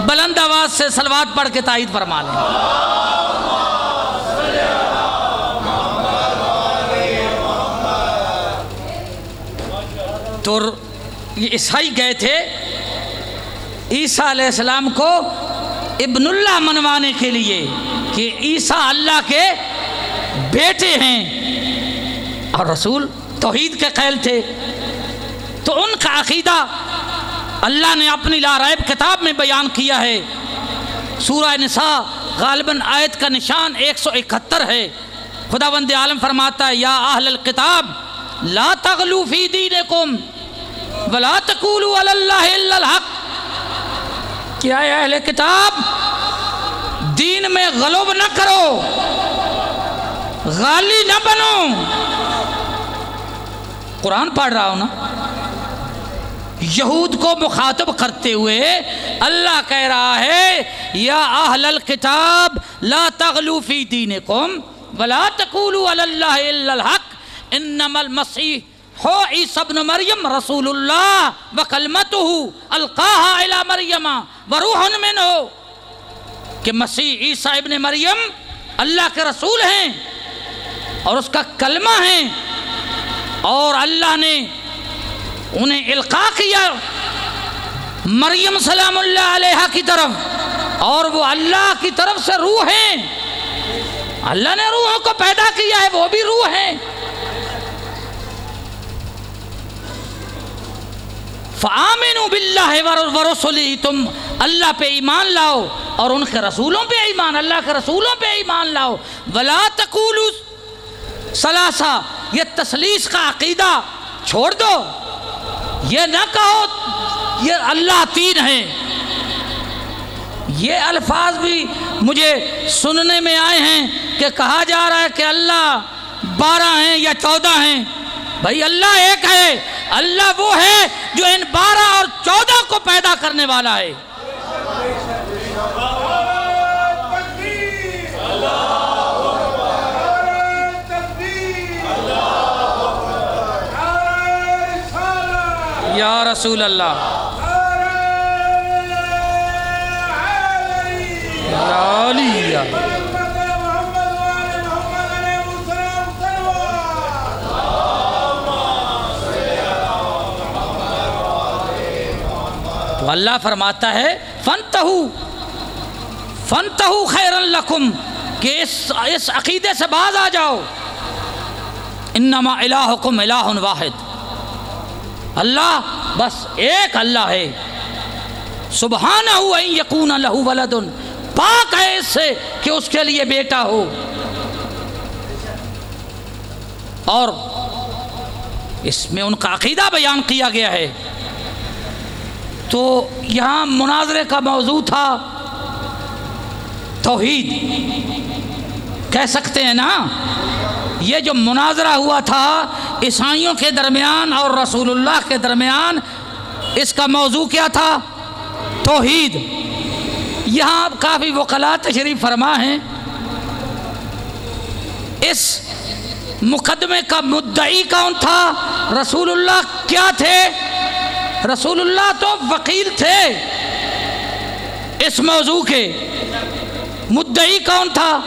बुलंद आवाज से सलवात पढ़ के तायीद फरमा लें। तो ये ईसाई गए थे ईसा अलैहिस्सलाम को इब्नुल्लाह मनवाने के लिए कि ईसा अल्लाह के बेटे हैं, और रसूल तौहीद के क़ैल थे। तो उनका अक़ीदा अल्लाह ने अपनी लारैब किताब में बयान किया है। सूरह निसा गालिबन आयत का निशान 171 है। खुदावंद आलम फरमाता है, या अहलल किताब ला तगलू फी दीनिकुम वला तकूलू अलल्लाहि इल्लल हक़। क्या है अहले किताब, दीन में गलब न करो, गाली न बनो। कुरान पढ़ रहा हूं ना, यहूद को मुखातब करते हुए अल्लाह कह रहा है, या अहलल किताब ला तगलू फी दीनिकुम वला तकूलू अलल्लाहि इल्लल हक़ इन्नमल मसीह हो ईसा इब्न मरियम रसूलुल्लाह व कलमतुहु अलकाहा इला मरियमा व रूहुन मिन्हु। कि मसीह ईसा इब्न मरियम अल्लाह के रसूल हैं और उसका कलमा है, और अल्लाह ने उन्हें इल्का किया मरियम सलामुल्लाह अलैहा की तरफ, और वो अल्लाह की तरफ से रूह हैं। अल्लाह ने रूहों को पैदा किया है, वो भी रूह हैं। फ़आमिनु बिल्लाहि व रसूलिही, तुम अल्लाह पे ईमान लाओ और उनके रसूलों पे ईमान, अल्लाह के रसूलों पे ईमान लाओ। वला तकूलू सलासा, ये तसलीस का अकीदा छोड़ दो। ये ना कहो ये अल्लाह तीन है। ये अल्फाज भी मुझे सुनने में आए हैं कि कहा जा रहा है कि अल्लाह 12 हैं या 14 हैं। भाई अल्लाह एक है। अल्लाह वो है जो इन 12 और 14 को पैदा करने वाला है। या रसूल अल्लाह, या तो अल्लाह फरमाता है फन्तहू खैरन लकुम, कि इस अकीदे से बाज आ जाओ। इन्नमा इलाहुकुम इलाहुन वाहिद, अल्लाह बस एक अल्लाह है। सुब्हानहु अन यकून लहू वलदुन, पाक है इससे कि उसके लिए बेटा हो। और इसमें उनका अकीदा बयान किया गया है। तो यहाँ मुनाजरे का मौजू था तौहीद, कह सकते हैं ना। ये जो मुनाजरा हुआ था ईसाइयों के दरमियान और रसूलुल्लाह के दरमियान, इसका मौजू क्या था? तौहीद। यहाँ काफ़ी वकला तशरीफ़ फरमा हैं। इस मुकदमे का मुद्दई कौन था? रसूलुल्लाह क्या थे? रसूलुल्लाह तो वकील थे इस मौजू के। मुद्दई कौन था?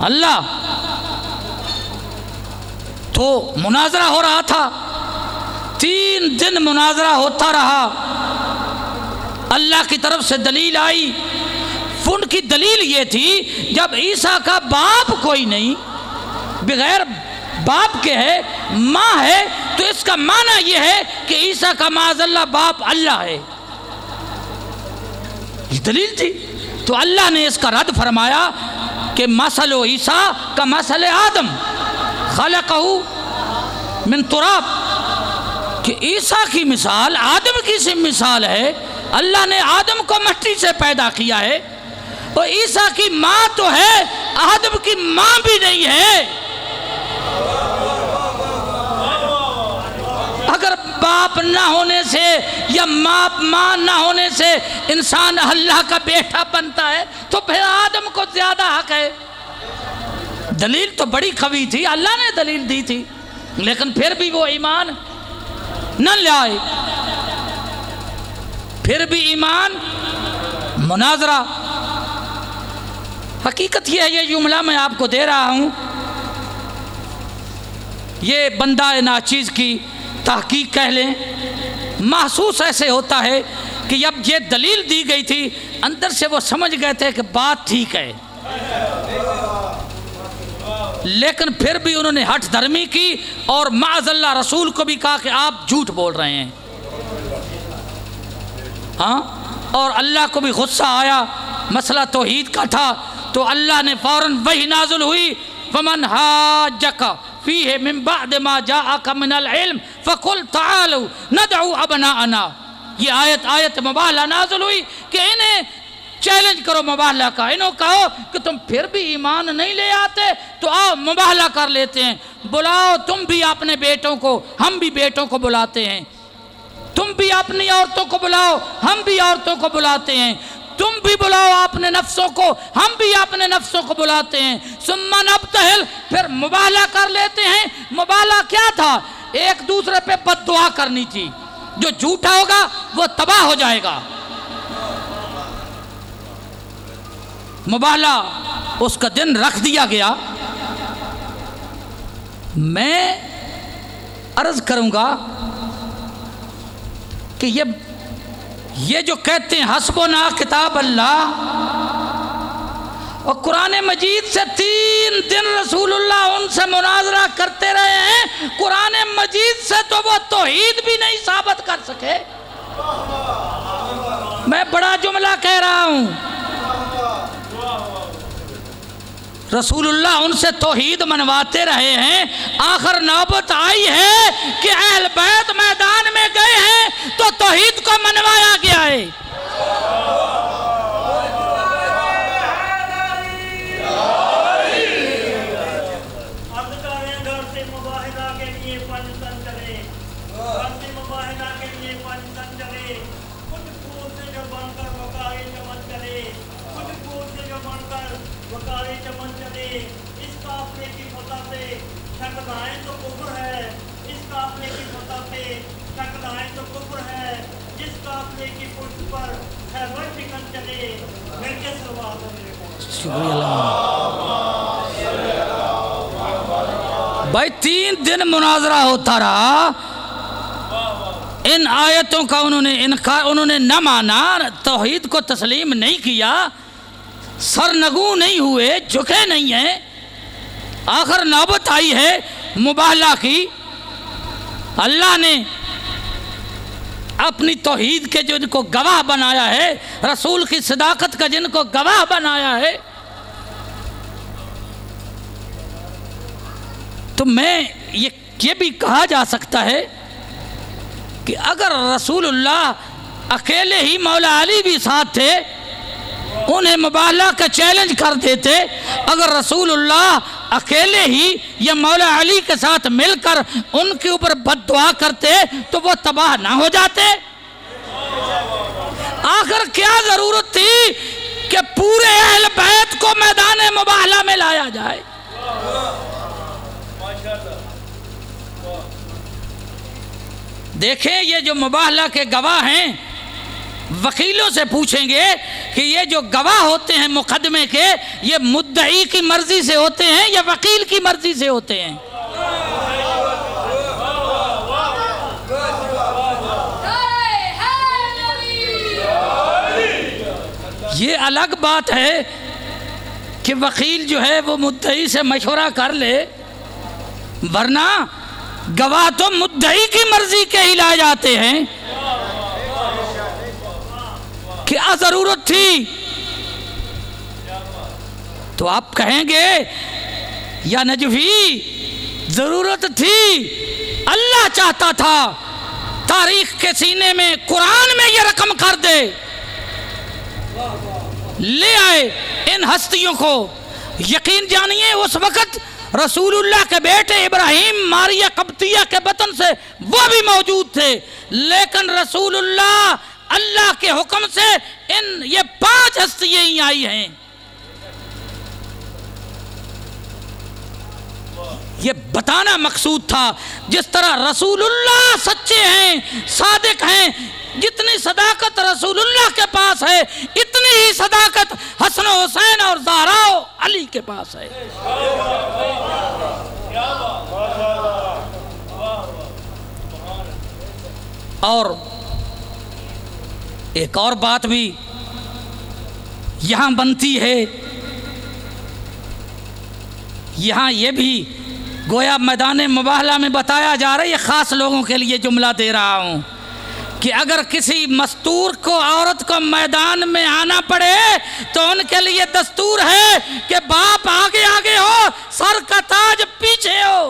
अल्लाह। तो मुनाजरा हो रहा था, 3 दिन मुनाजरा होता रहा। अल्लाह की तरफ से दलील आई। उनकी दलील ये थी, जब ईसा का बाप कोई नहीं, बगैर बाप के है, माँ है, तो इसका माना यह है कि ईसा का माज़अल्लाह बाप अल्लाह है। ये दलील थी। तो अल्लाह ने इसका रद्द फरमाया कि मसलो ईसा का मसल आदम खलक़हू मिन तुराब, कि ईसा की मिसाल आदम की सी मिसाल है। अल्लाह ने आदम को मिट्टी से पैदा किया है, और ईसा की माँ तो है, आदम की माँ भी नहीं है। अगर बाप ना होने से या माँ ना होने से इंसान अल्लाह का बेटा बनता है, तो फिर आदम को ज़्यादा हक है। दलील तो बड़ी कवी थी, अल्लाह ने दलील दी थी, लेकिन फिर भी वो ईमान न लाए, फिर भी ईमान मुनाजरा। हकीकत ये है, ये जुमला मैं आपको दे रहा हूँ, ये बंदा नाचीज़ की तहकीक कह लें। महसूस ऐसे होता है कि अब ये दलील दी गई थी, अंदर से वो समझ गए थे कि बात ठीक है, लेकिन फिर भी उन्होंने हठ धर्मी की और माअज़ल्लाह रसूल को भी कहा कि आप झूठ बोल रहे हैं। हाँ, और अल्लाह को भी गुस्सा आया, मसला तौहीद का था, तो अल्लाह ने फ़ौरन वही नाज़िल हुई, फमन हाज्जका फ़ीहि मिन बअद मा जाअका मिनल इल्म फ़कुल तआलू नदउ अबनाअना। ये आयत मुबाहला नाज़िल हुई कि इन्हें चैलेंज करो मुबाहला का, इन्हों कहो कि तुम फिर भी ईमान नहीं ले आते तो आओ मुबाहला कर लेते हैं, बुलाओ तुम भी अपने बेटों को, हम भी बेटों को बुलाते हैं, तुम भी अपनी औरतों को बुलाओ, हम भी औरतों को बुलाते हैं, तुम भी बुलाओ अपने नफ्सों को, हम भी अपने नफ्सों को बुलाते हैं। सुम्मा नब्तहिल, फिर मुबाहला कर लेते हैं। मुबाहला क्या था? एक दूसरे पे बद्दुआ करनी थी, जो झूठा होगा वो तबाह हो जाएगा। मुबाहला उसका दिन रख दिया गया। मैं अर्ज करूंगा कि ये जो कहते हैं हस्बुना किताब अल्लाह, और कुरान मजीद से 3 दिन रसूलुल्लाह उनसे मुनाजरा करते रहे हैं, कुरान मजीद से तो वो तौहीद भी नहीं साबित कर सके। मैं बड़ा जुमला कह रहा हूं, रसूलुल्लाह उनसे तौहीद मनवाते रहे हैं, आखिर नौबत आई है कि अहल बैत मैदान में गए हैं तो तौहीद को मनवाया गया है। भाई 3 दिन मुनाजरा होता रहा, इन आयतों का उन्होंने इनकार, उन्होंने न माना, तौहीद को तस्लीम नहीं किया, सरनगू नहीं हुए, झुके नहीं हैं। आखिर नौबत आई है मुबाहला की। अल्लाह ने अपनी तौहीद के जो इनको गवाह बनाया है, रसूल की सदाकत का जिनको गवाह बनाया है, तो मैं ये भी कहा जा सकता है कि अगर रसूलुल्लाह अकेले ही मौला अली भी साथ थे, उन्हें मुबाहला का चैलेंज कर देते, अगर रसूलुल्लाह अकेले ही या मौला अली के साथ मिलकर उनके ऊपर बद्दुआ करते तो वो तबाह ना हो जाते। आखिर क्या जरूरत थी कि पूरे अहल बैत को मैदान मुबाहला में लाया जाए? देखें, ये जो मुबाहला के गवाह हैं, वकीलों से पूछेंगे कि ये जो गवाह होते हैं मुकदमे के, ये मुद्दई की मर्जी से होते हैं या वकील की मर्जी से होते हैं? ये अलग बात है कि वकील जो है वो मुद्दई से मशवरा कर ले, वरना गवाह तो मुद्दई की मर्जी के ही लाए जाते हैं। क्या जरूरत थी? तो आप कहेंगे या नजफी, जरूरत थी, अल्लाह चाहता था तारीख के सीने में कुरान में ये रकम कर दे, ले आए इन हस्तियों को। यकीन जानिए उस वक्त रसूलुल्लाह के बेटे इब्राहिम मारिया कब्तिया के वतन से वो भी मौजूद थे, लेकिन रसूलुल्लाह अल्लाह के हुक्म से ये 5 हस्तियां ही आई हैं। ये बताना मकसूद था, जिस तरह रसूलुल्लाह सच्चे हैं, सादिक हैं, जितनी सदाकत रसूलुल्लाह के पास है इतनी ही सदाकत हसन हुसैन और ज़हरा अली के पास है। और एक और बात भी यहां बनती है, यहां ये भी गोया मैदान मुबाहला में बताया जा रहा है, ये ख़ास लोगों के लिए जुमला दे रहा हूँ कि अगर किसी मस्तूर को औरत को मैदान में आना पड़े तो उनके लिए दस्तूर है कि बाप आगे आगे हो, सर का ताज पीछे हो।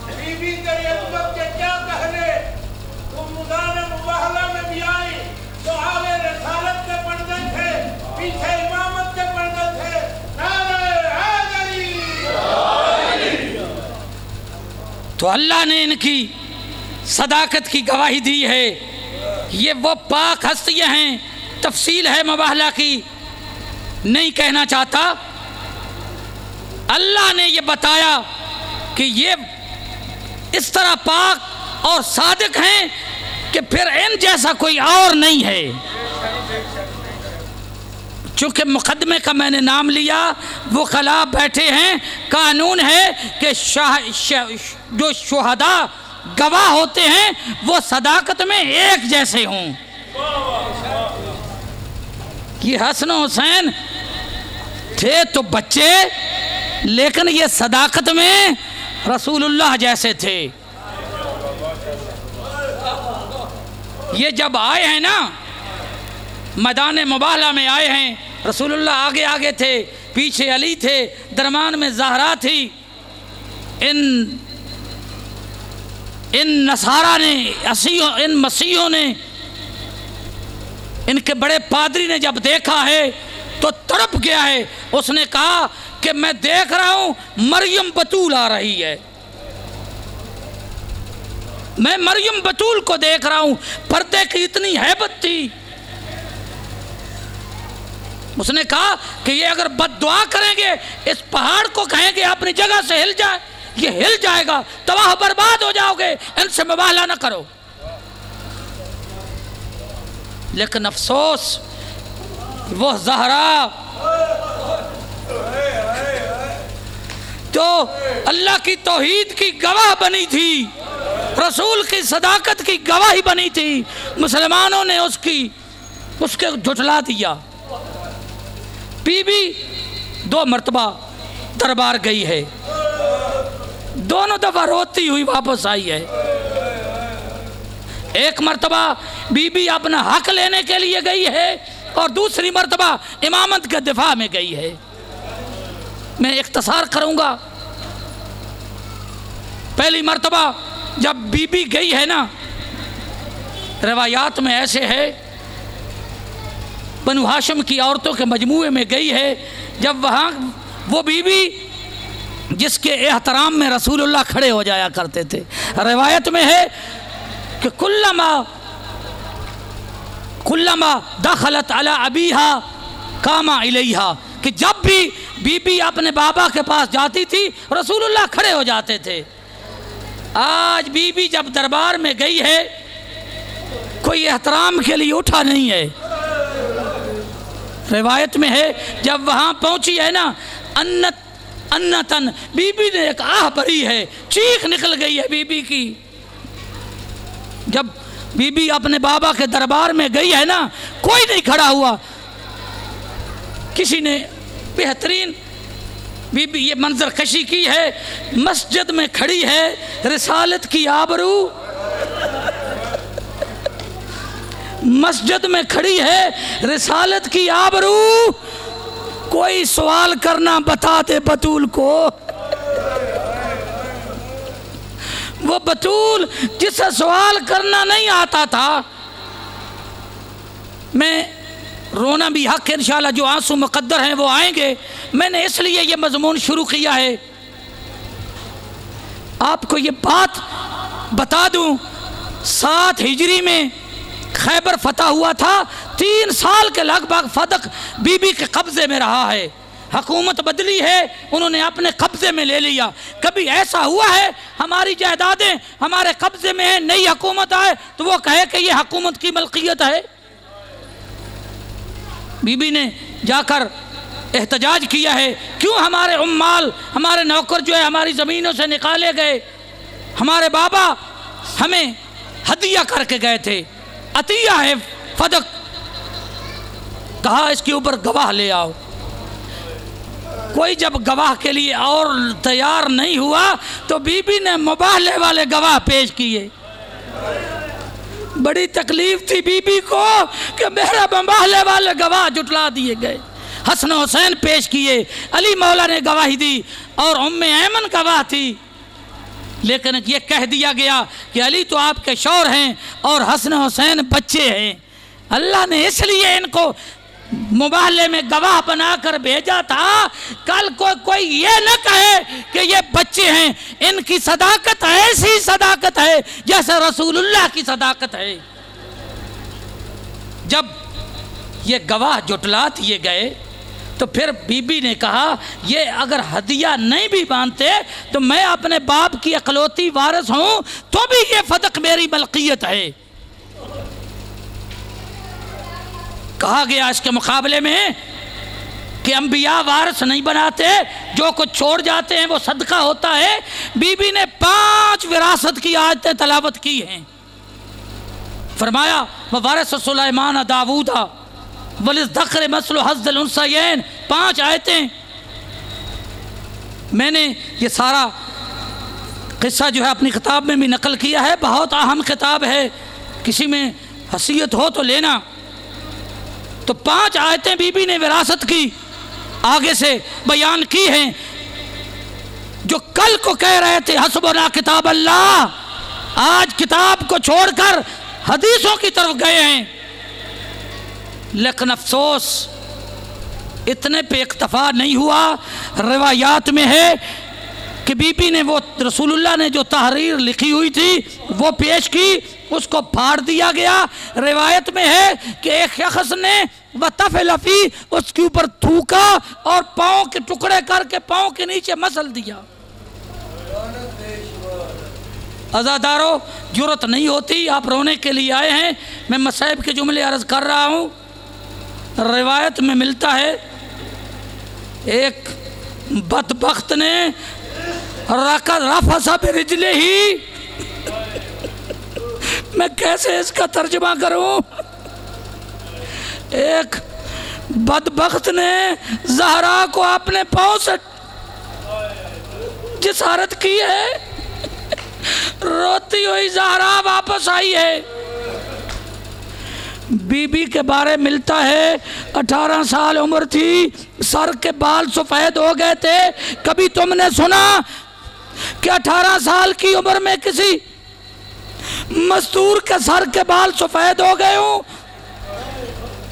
बीबी तेरी अजमत के क्या कहने, तुम मैदान मुबाहला में भी आई तो आगे रसालत के पर्दे थे, पीछे इमामत के पर्दे थे। तो अल्लाह ने इनकी सदाकत की गवाही दी है। ये वो पाक हस्तियां हैं, तफसील है मुबाहला की, नहीं कहना चाहता। अल्लाह ने ये बताया कि ये इस तरह पाक और सादिक हैं कि फिर इन जैसा कोई और नहीं है। चूँकि मुकदमे का मैंने नाम लिया, वो खिलाफ बैठे हैं, कानून है कि जो शुहदा गवाह होते हैं वो सदाकत में एक जैसे हों। ये हसन हुसैन थे तो बच्चे, लेकिन ये सदाकत में रसूलुल्लाह जैसे थे। ये जब आए हैं ना, मैदान मुबाहला में आए हैं, रसूलुल्लाह आगे आगे थे, पीछे अली थे, दरमान में ज़हरा थी। इन नसारा ने, इन मसीहों ने, इनके बड़े पादरी ने जब देखा है तो तड़प गया है। उसने कहा कि मैं देख रहा हूं मरियम बतूल आ रही है, मैं मरियम बतूल को देख रहा हूं। पर्दे की इतनी हैबत थी। उसने कहा कि ये अगर बद्दुआ करेंगे, इस पहाड़ को कहेंगे अपनी जगह से हिल जाए, ये हिल जाएगा, तबाह बर्बाद हो जाओगे, इनसे मुबाहला ना करो। लेकिन अफसोस वो ज़हरा जो अल्लाह की तौहीद की गवाह बनी थी, रसूल की सदाकत की गवाही बनी थी, मुसलमानों ने उसके झुठला दिया। बीबी 2 मरतबा दरबार गई है, दोनों दफा रोती हुई वापस आई है। एक मरतबा बीबी अपना हक लेने के लिए गई है और दूसरी मरतबा इमामत के दिफा में गई है। मैं इख्तिसार करूंगा। पहली मरतबा जब बीबी गई है ना, रवायात में ऐसे है, बनु हाशिम की औरतों के मजमूए में गई है। जब वहाँ वो बीबी जिसके एहतराम में रसूलुल्लाह खड़े हो जाया करते थे, रिवायत में है कि कुल्लमा दखलत अला अबीहा कामा इलैहा, कि जब भी बीबी अपने बाबा के पास जाती थी रसूलुल्लाह खड़े हो जाते थे। आज बीबी जब दरबार में गई है, कोई एहतराम के लिए उठा नहीं है। रिवायत में है जब वहाँ पहुँची है ना, अन्नतन बीबी ने एक आह भरी है, चीख निकल गई है बीबी की। जब बीबी अपने बाबा के दरबार में गई है ना, कोई नहीं खड़ा हुआ। किसी ने बेहतरीन बीबी ये मंजर कशी की है, मस्जिद में खड़ी है, रिसालत की आबरू मस्जिद में खड़ी है, रिसालत की आबरू। कोई सवाल करना बता दे बतूल को। वो बतूल जिसे सवाल करना नहीं आता था। मैं रोना भी हक है इंशाल्लाह, जो आंसू मुकद्दर हैं वो आएंगे। मैंने इसलिए ये मजमून शुरू किया है, आपको ये बात बता दूं, 7 हिजरी में खैबर फतह हुआ था, 3 साल के लगभग फदक बीबी के कब्जे में रहा है। हुकूमत बदली है, उन्होंने अपने कब्जे में ले लिया। कभी ऐसा हुआ है हमारी जायदादें हमारे कब्जे में है, नई हुकूमत आए तो वो कहे कि ये हुकूमत की मलकियत है? बीबी ने जाकर एहतजाज किया है, क्यों हमारे उम्माल हमारे नौकर जो है हमारी ज़मीनों से निकाले गए, हमारे बाबा हमें हदिया करके गए थे, अतिया है फदक। कहा इसके ऊपर गवाह ले आओ। कोई जब गवाह के लिए और तैयार नहीं हुआ तो बीबी ने मुबाहले वाले गवाह पेश किए। बड़ी तकलीफ थी बीबी को कि मेरा मुबाहले वाले गवाह जुटला दिए गए। हसन हुसैन पेश किए, अली मौला ने गवाही दी और उम्मे ऐमन गवाह थी, लेकिन ये कह दिया गया कि अली तो आपके शौहर हैं और हसन हुसैन बच्चे हैं। अल्लाह ने इसलिए इनको मुबाहले में गवाह बनाकर भेजा था, कल को कोई ये न कहे कि ये बच्चे हैं। इनकी सदाकत ऐसी सदाकत है जैसे रसूलुल्लाह की सदाकत है। जब ये गवाह जुटला दिए गए तो फिर बीबी ने कहा ये अगर हदिया नहीं भी मानते तो मैं अपने बाप की इकलौती वारिस हूं, तो भी ये फदक मेरी मलकियत है। कहा गया इसके मुकाबले में कि अंबिया वारिस नहीं बनाते, जो कुछ छोड़ जाते हैं वो सदका होता है। बीबी ने 5 विरासत की आयतें तलावत की हैं। फरमाया वारिस सुलेमान दाऊदा वलिज़्ज़क़र मसलु हज़्ज़िल उन्सयैन, 5 आयतें। मैंने ये सारा किस्सा जो है अपनी किताब में भी नकल किया है, बहुत अहम किताब है, किसी में हसीयत हो तो लेना। तो 5 आयतें बीबी ने विरासत की आगे से बयान की हैं, जो कल को कह रहे थे हस्बुना किताब अल्लाह, आज किताब को छोड़कर हदीसों की तरफ गए हैं। लेकिन अफसोस इतने पे इक्तफा नहीं हुआ। रिवायात में है कि बीबी ने वो रसूलुल्लाह ने जो तहरीर लिखी हुई थी वो पेश की, उसको फाड़ दिया गया। रिवायत में है कि एक शख्स ने वतफलफी उसके ऊपर थूका और पाँव के टुकड़े करके पाँव के नीचे मसल दिया। अज़ादारों, जुर्रत नहीं होती, आप रोने के लिए आए हैं, मैं मसाइब के जुमले अर्ज कर रहा हूँ। रिवायत में मिलता है एक बदबख्त ने रफसा बिरिजले ही, मैं कैसे इसका तर्जुमा करूं, एक बदबख्त ने ज़हरा को अपने पाँव से जिसारत की है, रोती हुई ज़हरा वापस आई है। बीबी के बारे मिलता है 18 साल उम्र थी, सर के बाल सफ़ेद हो गए थे। कभी तुमने सुना कि 18 साल की उम्र में किसी मजदूर के सर के बाल सफ़ेद हो गए हों?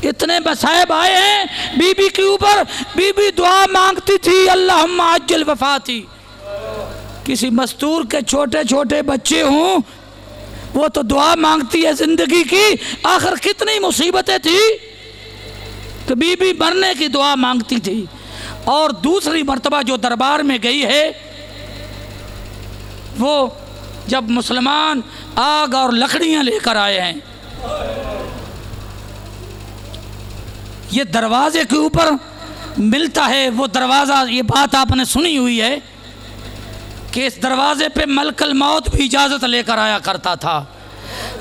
इतने मसाइब आए हैं बीबी के ऊपर। बीबी दुआ मांगती थी, अल्लाहुम्मा अज्जिल वफ़ाती। किसी मजदूर के छोटे छोटे बच्चे हों, वो तो दुआ मांगती है जिंदगी की। आखिर कितनी मुसीबतें थी तो बीबी मरने की दुआ मांगती थी। और दूसरी मर्तबा जो दरबार में गई है, वो जब मुसलमान आग और लकड़ियां लेकर आए हैं, ये दरवाजे के ऊपर मिलता है वो दरवाज़ा, ये बात आपने सुनी हुई है कि इस दरवाजे पे मलकल मौत भी इजाज़त लेकर आया करता था।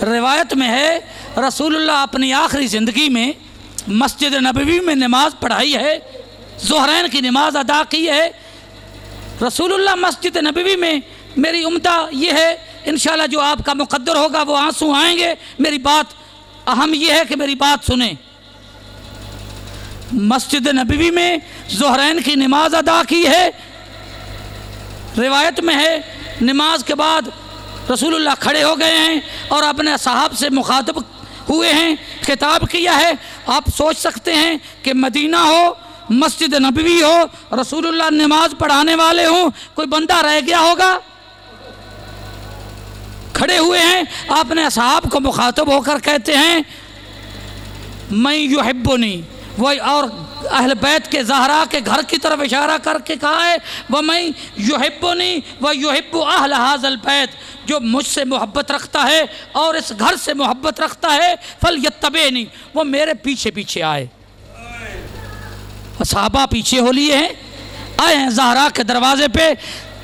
रिवायत में है रसूलुल्लाह अपनी आखिरी ज़िंदगी में मस्जिद नबवी में नमाज पढ़ाई है, ज़ुहरैन की नमाज अदा की है। रसूलुल्लाह मस्जिद नबवी में, मेरी उम्दा ये है इंशाल्लाह जो आपका मुकद्दर होगा वो आंसू आएंगे। मेरी बात अहम ये है कि मेरी बात सुने। मस्जिद नबवी में ज़ुहरैन की नमाज अदा की है। रिवायत में है नमाज के बाद रसूलुल्लाह खड़े हो गए हैं और अपने साहब से मुखातब हुए हैं, खिताब किया है। आप सोच सकते हैं कि मदीना हो, मस्जिद नबवी हो, रसूलुल्लाह नमाज पढ़ाने वाले हों, कोई बंदा रह गया होगा? खड़े हुए हैं, आपने असहाब को मुखातब होकर कहते हैं मैं युहिब्बुनी, वही और अहल बैत के ज़हरा के घर की तरफ इशारा करके कहा है वह मैं युहिब्बुनी व युहिब्बु अहल हाज़ल बैत, जो मुझसे मोहब्बत रखता है और इस घर से मोहब्बत रखता है फल यत्तबेनी, वो मेरे पीछे पीछे आए। सहाबा पीछे हो लिए हैं, आए हैं ज़हरा के दरवाजे पे।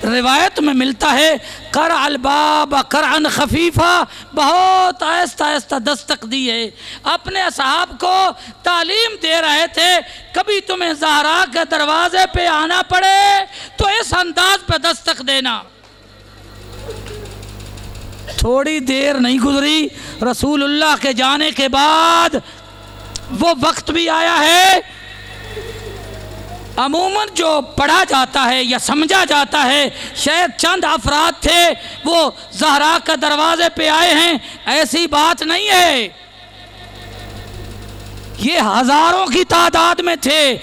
रिवायत में मिलता है कर अलबाब करअन खफीफा, बहुत आहिस्ता आहिस्ता दस्तक दी है। अपने असहाब को तालीम दे रहे थे कभी तुम्हें ज़हरा के दरवाजे पे आना पड़े तो इस अंदाज पे दस्तक देना। थोड़ी देर नहीं गुजरी, रसूलुल्लाह के जाने के बाद वो वक्त भी आया है। अमूमन जो पढ़ा जाता है या समझा जाता है शायद चंद अफराद थे वो ज़हरा के दरवाजे पे आए हैं, ऐसी बात नहीं है। ये हजारों की तादाद में थे,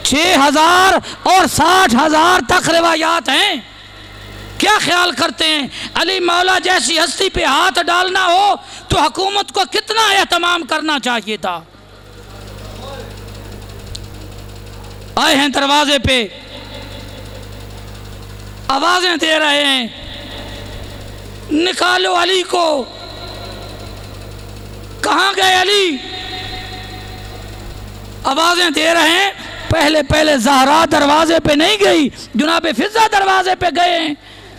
6,000 और 60,000 तक रिवायात हैं। क्या ख्याल करते हैं अली मौला जैसी हस्ती पे हाथ डालना हो तो हुकूमत को कितना एहतमाम करना चाहिए था। आए हैं दरवाजे पे, आवाजें दे रहे हैं निकालो अली को। कहाँ गए अली? आवाजें दे रहे हैं। पहले पहले ज़हरा दरवाजे पे नहीं गई, जुनाब फिज़ा दरवाजे पे गए हैं।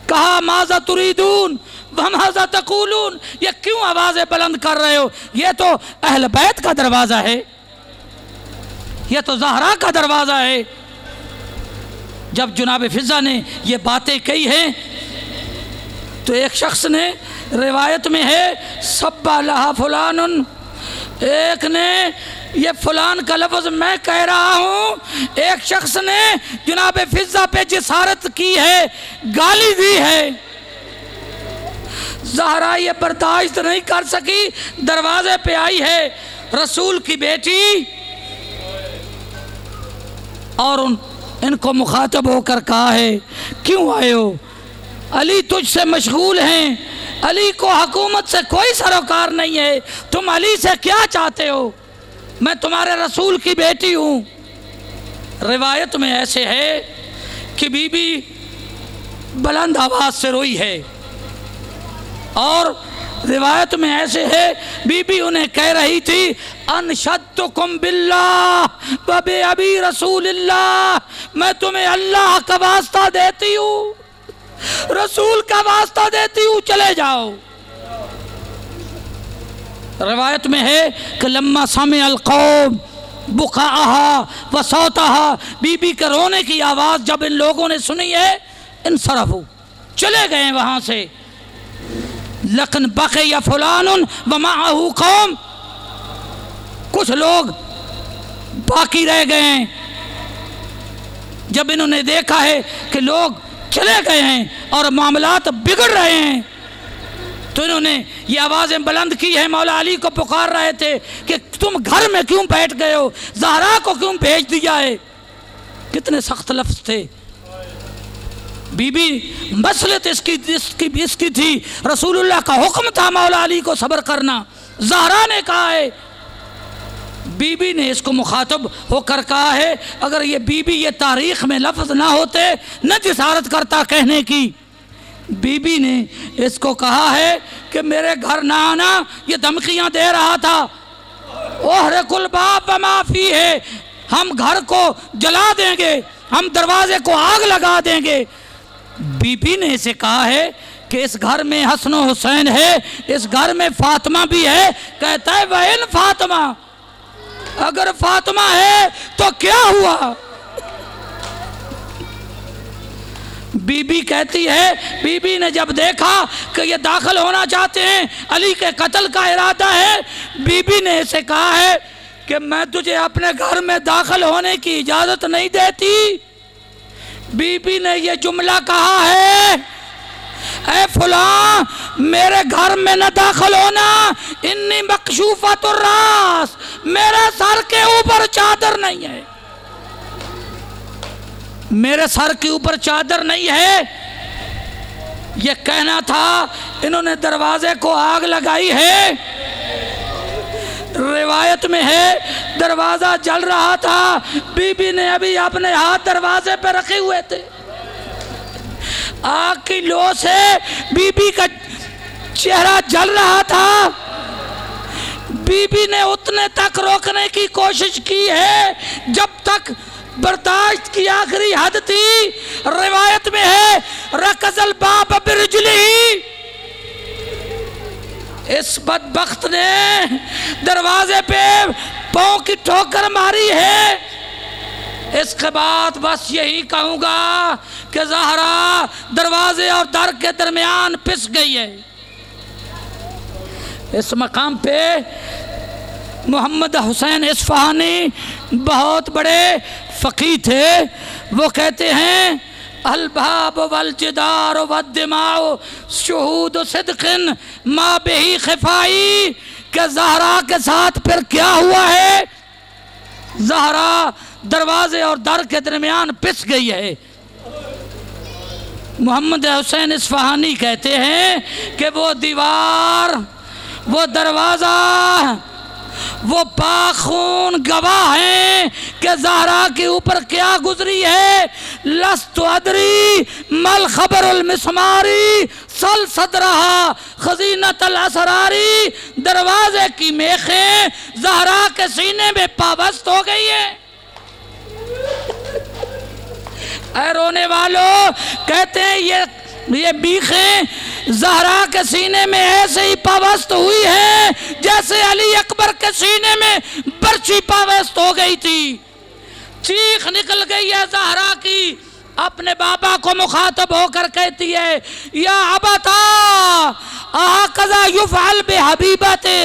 कहा माज़ा तुरीदून व माज़ा तक़ूलून, ये क्यों आवाजें बुलंद कर रहे हो? ये तो अहल बैत का दरवाज़ा है, यह तो ज़हरा का दरवाज़ा है। जब जुनाब फिज़ा ने ये बातें कही हैं तो एक शख्स ने, रिवायत में है सब्बा लहा फुलानुन, एक ने ये फुलान का लफ्ज़ मैं कह रहा हूँ, एक शख्स ने जुनाब फिज़ा पे जिसारत की है, गाली दी है। ज़हरा ये बर्दाश्त नहीं कर सकी, दरवाजे पे आई है रसूल की बेटी और इनको मुखातब होकर कहा है क्यों आए हो? अली तुझसे मशगूल हैं, अली को हुकूमत से कोई सरोकार नहीं है, तुम अली से क्या चाहते हो? मैं तुम्हारे रसूल की बेटी हूँ। रिवायत में ऐसे है कि बीबी बुलंद आवाज़ से रोई है और रिवायत में ऐसे है बीबी उन्हें कह रही थी अनशद्दुकुम बिल्लाह व बि अबी रसूलिल्लाह, मैं तुम्हें अल्लाह का वास्ता देती हूँ, रसूल का वास्ता देती हूँ, चले जाओ। रिवायत में है कि लम्मा समी अल कौम बुकाहा व सौताहा, बीबी के रोने की आवाज़ जब इन लोगों ने सुनी है इनसरफू, चले गए वहाँ से। लकन बक़े या फुलानुन व माअहू कौम, कुछ लोग बाकी रह गए हैं। जब इन्होंने देखा है कि लोग चले गए हैं और मामलात बिगड़ रहे हैं तो इन्होंने ये आवाज़ें बुलंद की है, मौला अली को पुकार रहे थे कि तुम घर में क्यों बैठ गए हो, ज़हरा को क्यों भेज दिया है। कितने सख्त लफ्ज़ थे। बीबी मसलत इसकी थी, रसूलुल्लाह का हुक्म था मौला अली को सब्र करना। ज़हरा ने कहा है, बीबी ने इसको मुखातब होकर कहा है, अगर ये बीबी ये तारीख़ में लफ्ज़ ना होते न जिसारत करता कहने की। बीबी ने इसको कहा है कि मेरे घर ना आना, ये धमकियाँ दे रहा था। ओहरे कुल बाप माफ़ी है, हम घर को जला देंगे, हम दरवाजे को आग लगा देंगे। बीबी ने इसे कहा है कि इस घर में हसन हुसैन है, इस घर में फातिमा भी है। कहता है वह फातिमा, अगर फातिमा है तो क्या हुआ? बीबी कहती है, बीबी ने जब देखा कि ये दाखिल होना चाहते हैं, अली के कत्ल का इरादा है, बीबी ने इसे कहा है कि मैं तुझे अपने घर में दाखिल होने की इजाज़त नहीं देती। बीबी ने ये जुमला कहा है ऐ फुला मेरे घर में न दाखिल होना, इन्नी मकशूफातुर रास, मेरे सर के ऊपर चादर नहीं है, मेरे सर के ऊपर चादर नहीं है। ये कहना था, इन्होंने दरवाजे को आग लगाई है। रिवायत में है दरवाजा जल रहा था, बीबी ने अभी अपने हाथ दरवाजे पर रखे हुए थे, आग की लो से बीबी का चेहरा जल रहा था। बीबी ने उतने तक रोकने की कोशिश की है जब तक बर्दाश्त की आखिरी हद थी। रिवायत में है रकज़ल बाब बिरजलिही, इस बदबख्त ने दरवाजे पे पांव की ठोकर मारी है। इसके बाद बस यही कहूँगा कि ज़हरा दरवाजे और दर के दरमियान पिस गई है। इस मकाम पे मोहम्मद हुसैन इस्फहानी बहुत बड़े फ़क़ीह थे। वो कहते हैं अलबाब वल जिदार वद्दिमाउ शुहूद सिद्क़िन मा बिही ख़िफ़ाई, के ज़हरा के साथ फिर क्या हुआ है? ज़हरा दरवाजे और दर के दरमियान पिस गई है। मोहम्मद हुसैन इस्फहानी कहते हैं कि वो दीवार, वो दरवाज़ा, वो पाखून गवाह हैं कि ज़हरा के ऊपर क्या गुजरी है। लस्तु अदरी मल खबरुल मिस्मारी सल सदरहा खजीनतल असरारी, दरवाजे की मेखें ज़हरा के सीने में पाबस्त हो गई है। ऐ रोने वालों, कहते हैं ये बीखें ज़हरा के सीने में ऐसे ही पाबस्त हुई है जैसे अली अकबर के सीने में बर्छी पाबस्त हो गई थी। चीख निकल गई है ज़हरा की, अपने बाबा को मुखातब होकर कहती है या अबता आकज़ा युफ़अल बिहबीबते,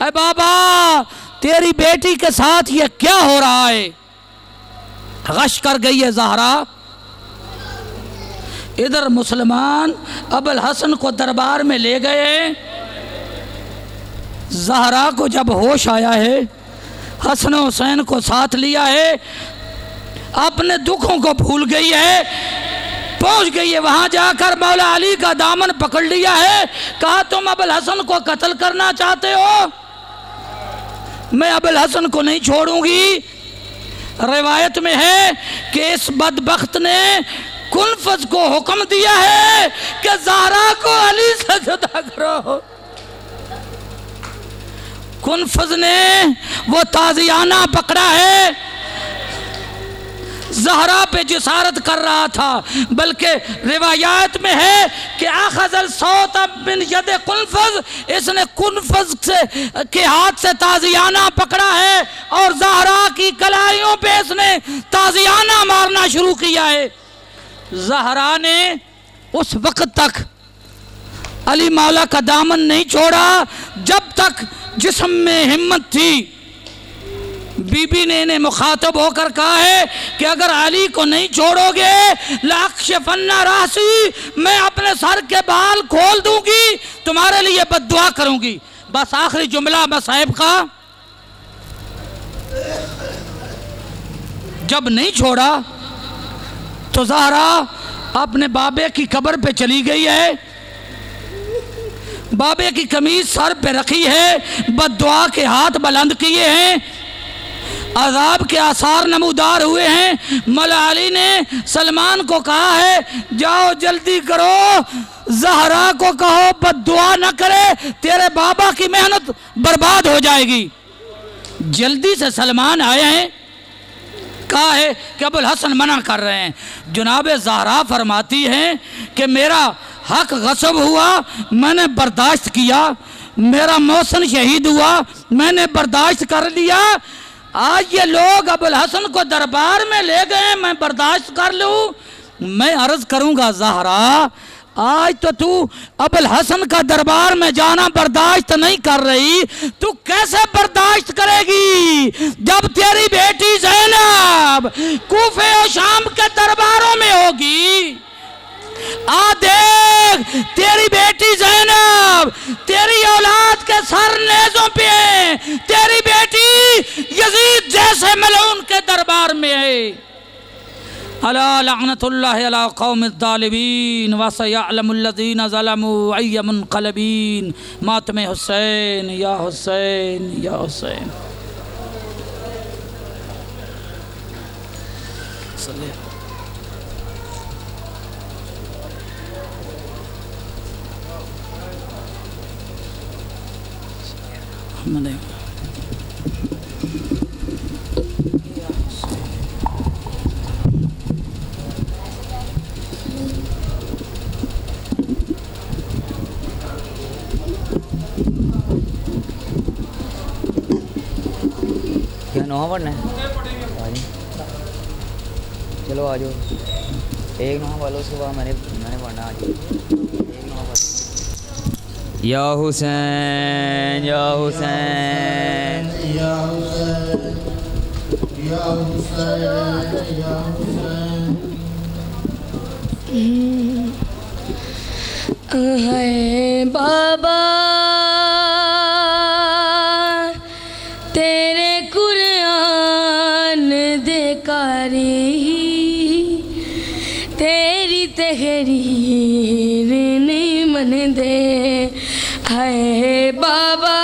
ऐ बाबा तेरी बेटी के साथ ये क्या हो रहा है? गश कर गई है ज़हरा। इधर मुसलमान अबुल हसन को दरबार में ले गए। ज़हरा को जब होश आया है, हसन हुसैन को साथ लिया है, अपने दुखों को भूल गई है, पहुंच गई है। वहां जाकर मौला अली का दामन पकड़ लिया है, कहा तुम अबुल हसन को कत्ल करना चाहते हो, मैं अबुल हसन को नहीं छोड़ूंगी। रिवायत में है कि इस बदबख्त ने कुनफज को हुक्म दिया है कि ज़हरा को अली से जुदा करो। कुनफज ने वो ताज़ियाना पकड़ा है, ज़हरा पे जिसारत कर रहा था, बल्कि रिवायात में है कि अखज़ल सौत बिन यद कुनफज, इसने कुनफज से के हाथ से ताज़ियाना पकड़ा है और ज़हरा की कलाइयों पे इसने ताज़ियाना मारना शुरू किया है। ज़हरा ने उस वक्त तक अली मौला का दामन नहीं छोड़ा जब तक जिस्म में हिम्मत थी। बीबी ने इन्हें मुखातब होकर कहा है कि अगर अली को नहीं छोड़ोगे लाक्षफन्ना रासी, मैं अपने सर के बाल खोल दूंगी, तुम्हारे लिए बद्दुआ करूंगी। बस आखिरी जुमला मसाहिब का, जब नहीं छोड़ा तो ज़हरा अपने बाबे की कब्र पे चली गई है, बाबे की कमीज सर पे रखी है, बद्दुआ के हाथ बुलंद किए हैं, अजाब के आसार नमूदार हुए हैं। मौला अली ने सलमान को कहा है जाओ जल्दी करो, ज़हरा को कहो बद्दुआ न करे, तेरे बाबा की मेहनत बर्बाद हो जाएगी। जल्दी से सलमान आए हैं, कहा है कि अबुल हसन मना कर रहे हैं। जनाब ज़हरा फरमाती हैं कि मेरा हक गस्ब हुआ, मैंने बर्दाश्त किया, मेरा मौसन शहीद हुआ, मैंने बर्दाश्त कर लिया। आज ये लोग अबुल हसन को दरबार में ले गए, मैं बर्दाश्त कर लूँ। मैं अर्ज करूँगा ज़हरा, आज तो तू अबुल हसन का दरबार में जाना बर्दाश्त नहीं कर रही, तू कैसे बर्दाश्त करेगी जब तेरी बेटी ज़ैनब कूफे और शाम के दरबारों में होगी। आ देख तेरी बेटी ज़ैनब तेरी औलाद के सर नेज़ों पे है, तेरी बेटी यजीद जैसे मलऊन के दरबार में है। अला लअनतुल्लाहि अला कौमिज़ ज़ालिमीन व सयअलमुल्लज़ीना ज़लमू अय्य मुनक़लबीन। मातमे हुसैन या हुसैन या हुसैन। क्या नौवा पढ़ना है? चलो आ जाओ। एक नौवा पढ़ लो, उसके बाद मैंने पढ़ना। आ जाओ एक नौवा पढ़। या हुसैन या हुसैन या हुसैन या हुसैन या हुसैन। है बाबा तेरे कुरान दे कारी तेरी तहरीर नहीं मन दे। है बाबा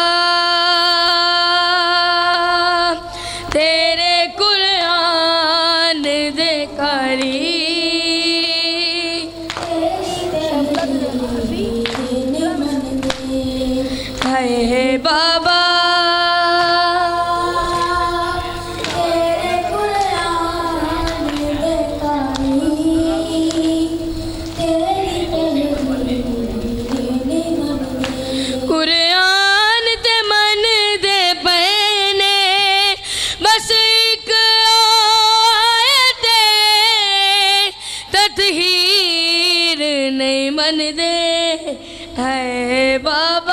तेरे कुरान दे कारी है बाबा तेरे कुरान दे कारी तेरी कुरान ते मन दे पहने बस एक आयत तत्हीर नहीं मन दे। है बाबा